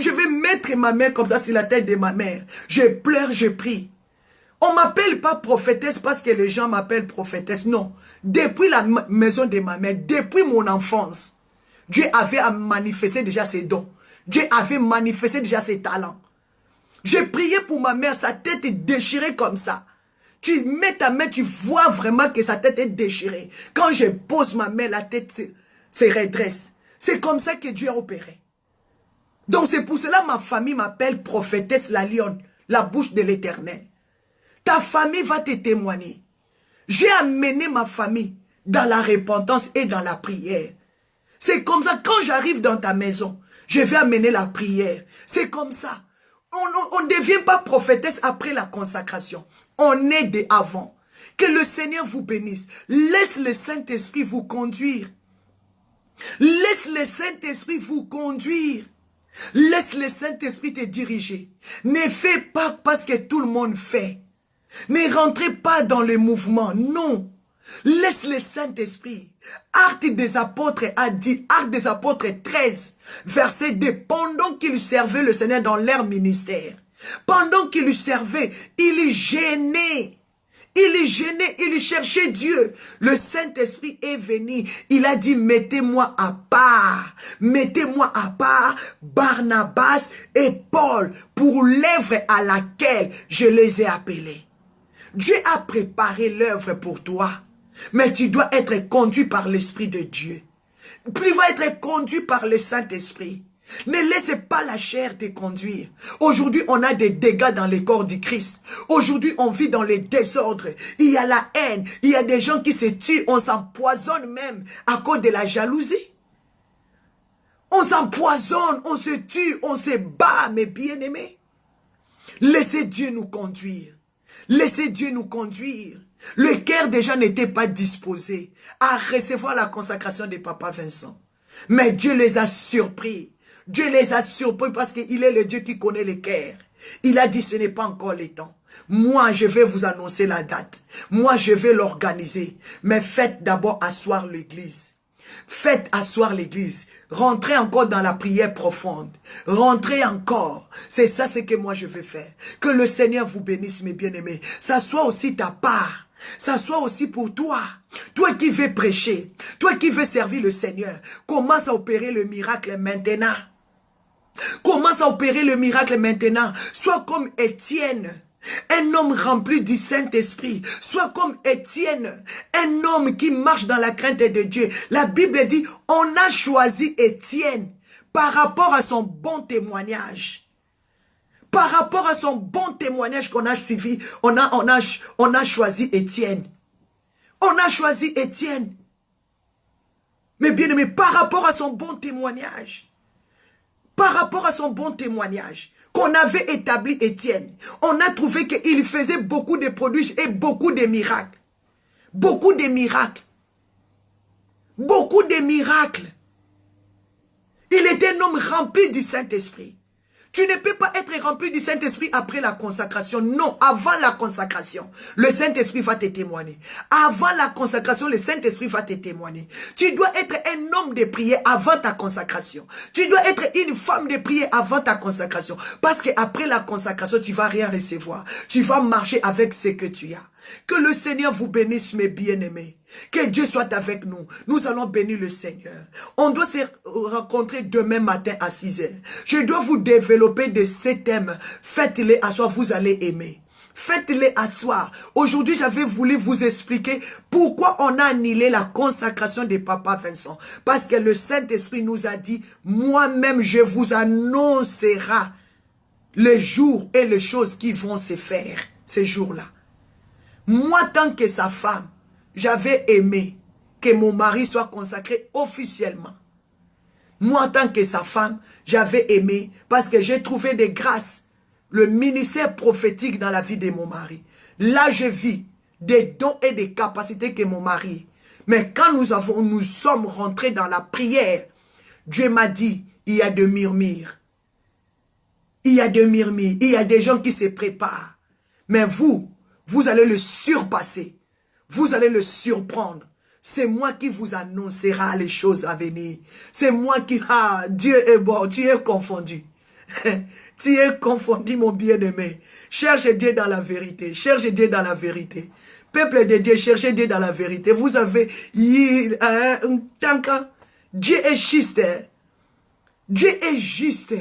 vais mettre ma main comme ça sur la tête de ma mère. Je pleure, je prie. On ne m'appelle pas prophétesse parce que les gens m'appellent prophétesse. Non. Depuis la maison de ma mère, depuis mon enfance, Dieu avait manifesté déjà ses dons. Dieu avait manifesté déjà ses talents. J'ai prié pour ma mère, sa tête est déchirée comme ça. Tu mets ta main, tu vois vraiment que sa tête est déchirée. Quand je pose ma main, la tête se redresse. C'est comme ça que Dieu a opéré. Donc c'est pour cela que ma famille m'appelle prophétesse la lionne, la bouche de l'Éternel. Ta famille va te témoigner. J'ai amené ma famille dans la repentance et dans la prière. C'est comme ça, quand j'arrive dans ta maison, je vais amener la prière. C'est comme ça. On ne devient pas prophétesse après la consacration. On est de avant. Que le Seigneur vous bénisse. Laisse le Saint-Esprit vous conduire. Laisse le Saint-Esprit vous conduire. Laisse le Saint-Esprit te diriger. Ne fais pas parce que tout le monde fait. Ne rentrez pas dans le mouvement, non. Laisse le Saint-Esprit. Actes des Apôtres a dit, Actes des Apôtres 13, verset 2, pendant qu'ils servaient le Seigneur dans leur ministère, pendant qu'ils lui servaient, il gênait. Il gênait, il cherchait Dieu. Le Saint-Esprit est venu. Il a dit, mettez-moi à part. Mettez-moi à part Barnabas et Paul pour l'œuvre à laquelle je les ai appelés. Dieu a préparé l'œuvre pour toi. Mais tu dois être conduit par l'Esprit de Dieu. Tu vas être conduit par le Saint-Esprit. Ne laissez pas la chair te conduire. Aujourd'hui, on a des dégâts dans le corps du Christ. Aujourd'hui, on vit dans les désordres. Il y a la haine. Il y a des gens qui se tuent. On s'empoisonne même à cause de la jalousie. On s'empoisonne, on se tue, on se bat, mes bien-aimés. Laissez Dieu nous conduire. Laissez Dieu nous conduire. Le cœur des gens n'était pas disposé à recevoir la consacration de Papa Vincent. Mais Dieu les a surpris. Dieu les a surpris parce qu'il est le Dieu qui connaît les cœurs. Il a dit ce n'est pas encore le temps. Moi, je vais vous annoncer la date. Moi, je vais l'organiser. Mais faites d'abord asseoir l'église. Faites asseoir l'église. Rentrez encore dans la prière profonde. Rentrez encore. C'est ça ce que moi je veux faire. Que le Seigneur vous bénisse, mes bien-aimés. Ça soit aussi ta part. Ça soit aussi pour toi. Toi qui veux prêcher. Toi qui veux servir le Seigneur. Commence à opérer le miracle maintenant. Commence à opérer le miracle maintenant. Sois comme Étienne. Un homme rempli du Saint-Esprit. Sois comme Étienne. Un homme qui marche dans la crainte de Dieu. La Bible dit, on a choisi Étienne par rapport à son bon témoignage. Par rapport à son bon témoignage qu'on a suivi, on a choisi Étienne. On a choisi Étienne. Mais bien aimé, par rapport à son bon témoignage. Par rapport à son bon témoignage qu'on avait établi Étienne, on a trouvé qu'il faisait beaucoup de prodiges et beaucoup de miracles. Beaucoup de miracles. Beaucoup de miracles. Il était un homme rempli du Saint-Esprit. Tu ne peux pas être rempli du Saint-Esprit après la consacration. Non, avant la consacration, le Saint-Esprit va te témoigner. Avant la consacration, le Saint-Esprit va te témoigner. Tu dois être un homme de prière avant ta consacration. Tu dois être une femme de prière avant ta consacration. Parce qu'après la consacration, tu ne vas rien recevoir. Tu vas marcher avec ce que tu as. Que le Seigneur vous bénisse, mes bien-aimés. Que Dieu soit avec nous. Nous allons bénir le Seigneur. On doit se rencontrer demain matin à 6 heures. Je dois vous développer de ces thèmes. Faites-les asseoir, vous allez aimer. Faites-les asseoir. Aujourd'hui, j'avais voulu vous expliquer pourquoi on a annulé la consacration de Papa Vincent. Parce que le Saint-Esprit nous a dit, moi-même, je vous annoncerai les jours et les choses qui vont se faire ces jours-là. Moi, tant que sa femme, j'avais aimé que mon mari soit consacré officiellement. Moi, tant que sa femme, j'avais aimé parce que j'ai trouvé des grâces, le ministère prophétique dans la vie de mon mari. Là, je vis des dons et des capacités que mon mari. Mais quand nous sommes rentrés dans la prière, Dieu m'a dit, il y a de murmures. Il y a de murmures. Il y a des gens qui se préparent. Mais vous allez le surpasser. Vous allez le surprendre. C'est moi qui vous annoncera les choses à venir. C'est moi qui... Ah, Dieu est bon. Tu es confondu. Tu es confondu, mon bien-aimé. Cherche Dieu dans la vérité. Cherche Dieu dans la vérité. Peuple de Dieu, cherchez Dieu dans la vérité. Vous avez... Dieu est juste. Dieu est juste.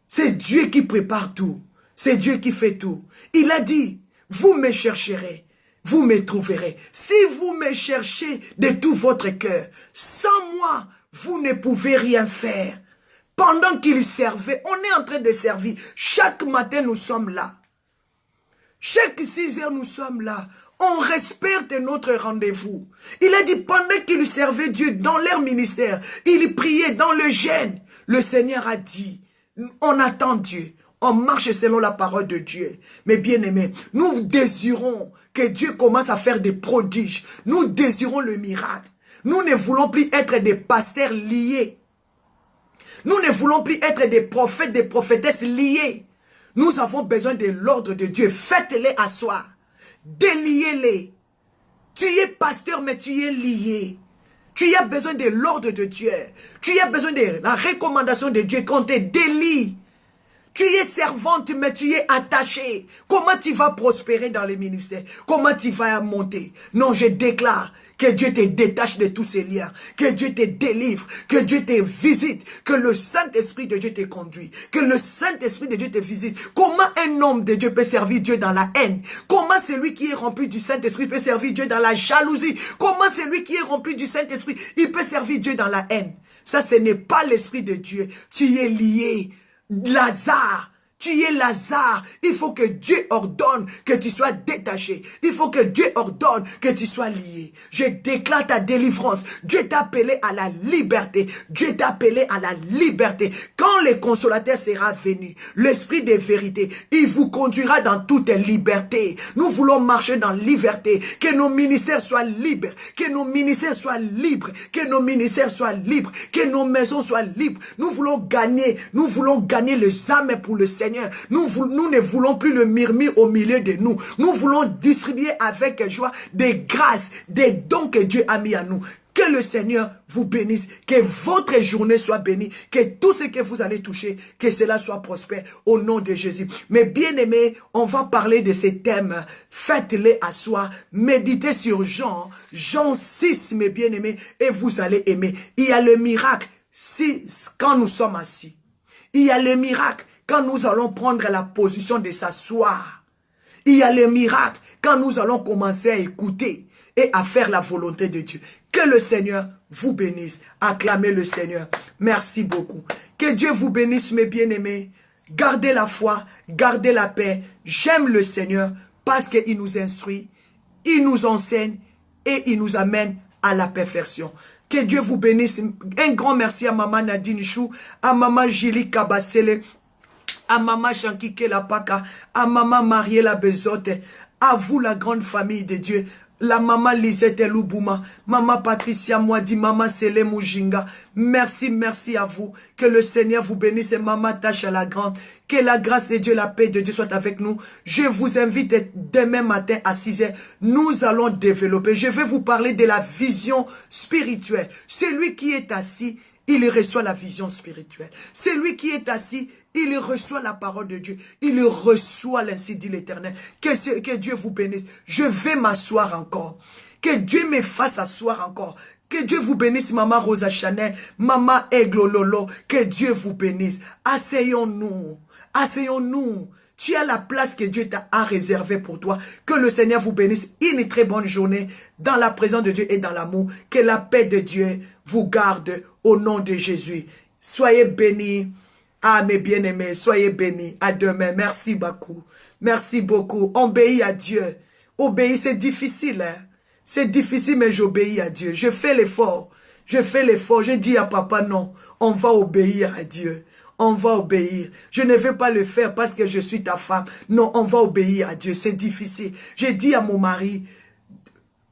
C'est Dieu qui prépare tout. C'est Dieu qui fait tout. Il a dit, vous me chercherez, vous me trouverez. Si vous me cherchez de tout votre cœur, sans moi, vous ne pouvez rien faire. Pendant qu'il servait, on est en train de servir. Chaque matin, nous sommes là. Chaque 6 heures, nous sommes là. On respecte notre rendez-vous. Il a dit, pendant qu'il servait Dieu dans leur ministère, il priait dans le jeûne. Le Seigneur a dit, on attend Dieu. On marche selon la parole de Dieu. Mais bien aimés, nous désirons que Dieu commence à faire des prodiges. Nous désirons le miracle. Nous ne voulons plus être des pasteurs liés. Nous ne voulons plus être des prophètes, des prophétesses liés. Nous avons besoin de l'ordre de Dieu. Faites-les asseoir. Déliez-les. Tu es pasteur, mais tu es lié. Tu as besoin de l'ordre de Dieu. Tu as besoin de la recommandation de Dieu qu'on te délie. Tu es servante, mais tu es attachée. Comment tu vas prospérer dans les ministères? Comment tu vas monter? Non, je déclare que Dieu te détache de tous ces liens, que Dieu te délivre, que Dieu te visite, que le Saint-Esprit de Dieu te conduit, que le Saint-Esprit de Dieu te visite. Comment un homme de Dieu peut servir Dieu dans la haine? Comment celui qui est rempli du Saint-Esprit peut servir Dieu dans la jalousie? Comment celui qui est rempli du Saint-Esprit, il peut servir Dieu dans la haine? Ça, ce n'est pas l'Esprit de Dieu. Tu es lié. Lazare. Tu es Lazare. Il faut que Dieu ordonne que tu sois détaché. Il faut que Dieu ordonne que tu sois lié. Je déclare ta délivrance. Dieu t'a appelé à la liberté. Dieu t'a appelé à la liberté. Quand le consolateur sera venu, l'esprit de vérité, il vous conduira dans toute liberté. Nous voulons marcher dans liberté. Que nos ministères soient libres. Que nos ministères soient libres. Que nos ministères soient libres. Que nos maisons soient libres. Nous voulons gagner. Nous voulons gagner les âmes pour le Seigneur. Nous ne voulons plus le murmure au milieu de nous. Nous voulons distribuer avec joie des grâces, des dons que Dieu a mis à nous. Que le Seigneur vous bénisse, que votre journée soit bénie, que tout ce que vous allez toucher, que cela soit prospère au nom de Jésus. Mais bien aimés, on va parler de ces thèmes. Faites-les à soi, méditez sur Jean 6, mes bien aimés, et vous allez aimer. Il y a le miracle quand nous sommes assis. Il y a le miracle quand nous allons prendre la position de s'asseoir. Il y a le miracle quand nous allons commencer à écouter et à faire la volonté de Dieu. Que le Seigneur vous bénisse. Acclamez le Seigneur. Merci beaucoup. Que Dieu vous bénisse, mes bien-aimés. Gardez la foi, gardez la paix. J'aime le Seigneur parce qu'il nous instruit, il nous enseigne et il nous amène à la perfection. Que Dieu vous bénisse. Un grand merci à Maman Nadine Chou, à Maman Julie Kabasele, à Maman Shankike Lapaka, à Maman Mariela Bezote, à vous la grande famille de Dieu, la Maman Lisette Loubouma, Maman Patricia Mwadi, Maman Sele Mujinga. Merci, merci à vous. Que le Seigneur vous bénisse et Maman Tacha la grande. Que la grâce de Dieu, la paix de Dieu soit avec nous. Je vous invite demain matin à 6 h. Nous allons développer. Je vais vous parler de la vision spirituelle. Celui qui est assis, il reçoit la vision spirituelle. Celui qui est assis, il reçoit la parole de Dieu. Il reçoit l'ainsi dit l'Éternel. Que Dieu vous bénisse. Je vais m'asseoir encore. Que Dieu me fasse asseoir encore. Que Dieu vous bénisse, Maman Rosa Chanel, Maman Aigle Lolo. Que Dieu vous bénisse. Asseyons-nous. Asseyons-nous. Tu as la place que Dieu t'a réservée pour toi. Que le Seigneur vous bénisse. Une très bonne journée dans la présence de Dieu et dans l'amour. Que la paix de Dieu vous garde au nom de Jésus. Soyez bénis. Ah, mes bien-aimés, soyez bénis. À demain. Merci beaucoup. Merci beaucoup. Obéis à Dieu. Obéir, c'est difficile. Hein? C'est difficile, mais j'obéis à Dieu. Je fais l'effort. Je fais l'effort. Je dis à papa, non, on va obéir à Dieu. On va obéir. Je ne vais pas le faire parce que je suis ta femme. Non, on va obéir à Dieu. C'est difficile. J'ai dit à mon mari,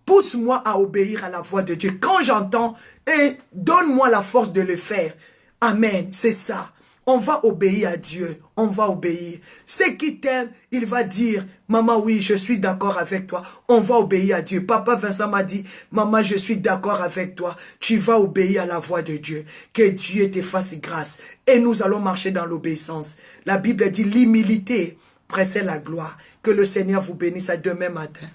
pousse-moi à obéir à la voix de Dieu. Quand j'entends, et donne-moi la force de le faire. Amen. C'est ça. On va obéir à Dieu. On va obéir. Ceux qui t'aiment, il va dire, maman, oui, je suis d'accord avec toi. On va obéir à Dieu. Papa Vincent m'a dit, maman, je suis d'accord avec toi. Tu vas obéir à la voix de Dieu. Que Dieu te fasse grâce. Et nous allons marcher dans l'obéissance. La Bible dit, l'humilité précède la gloire. Que le Seigneur vous bénisse à demain matin.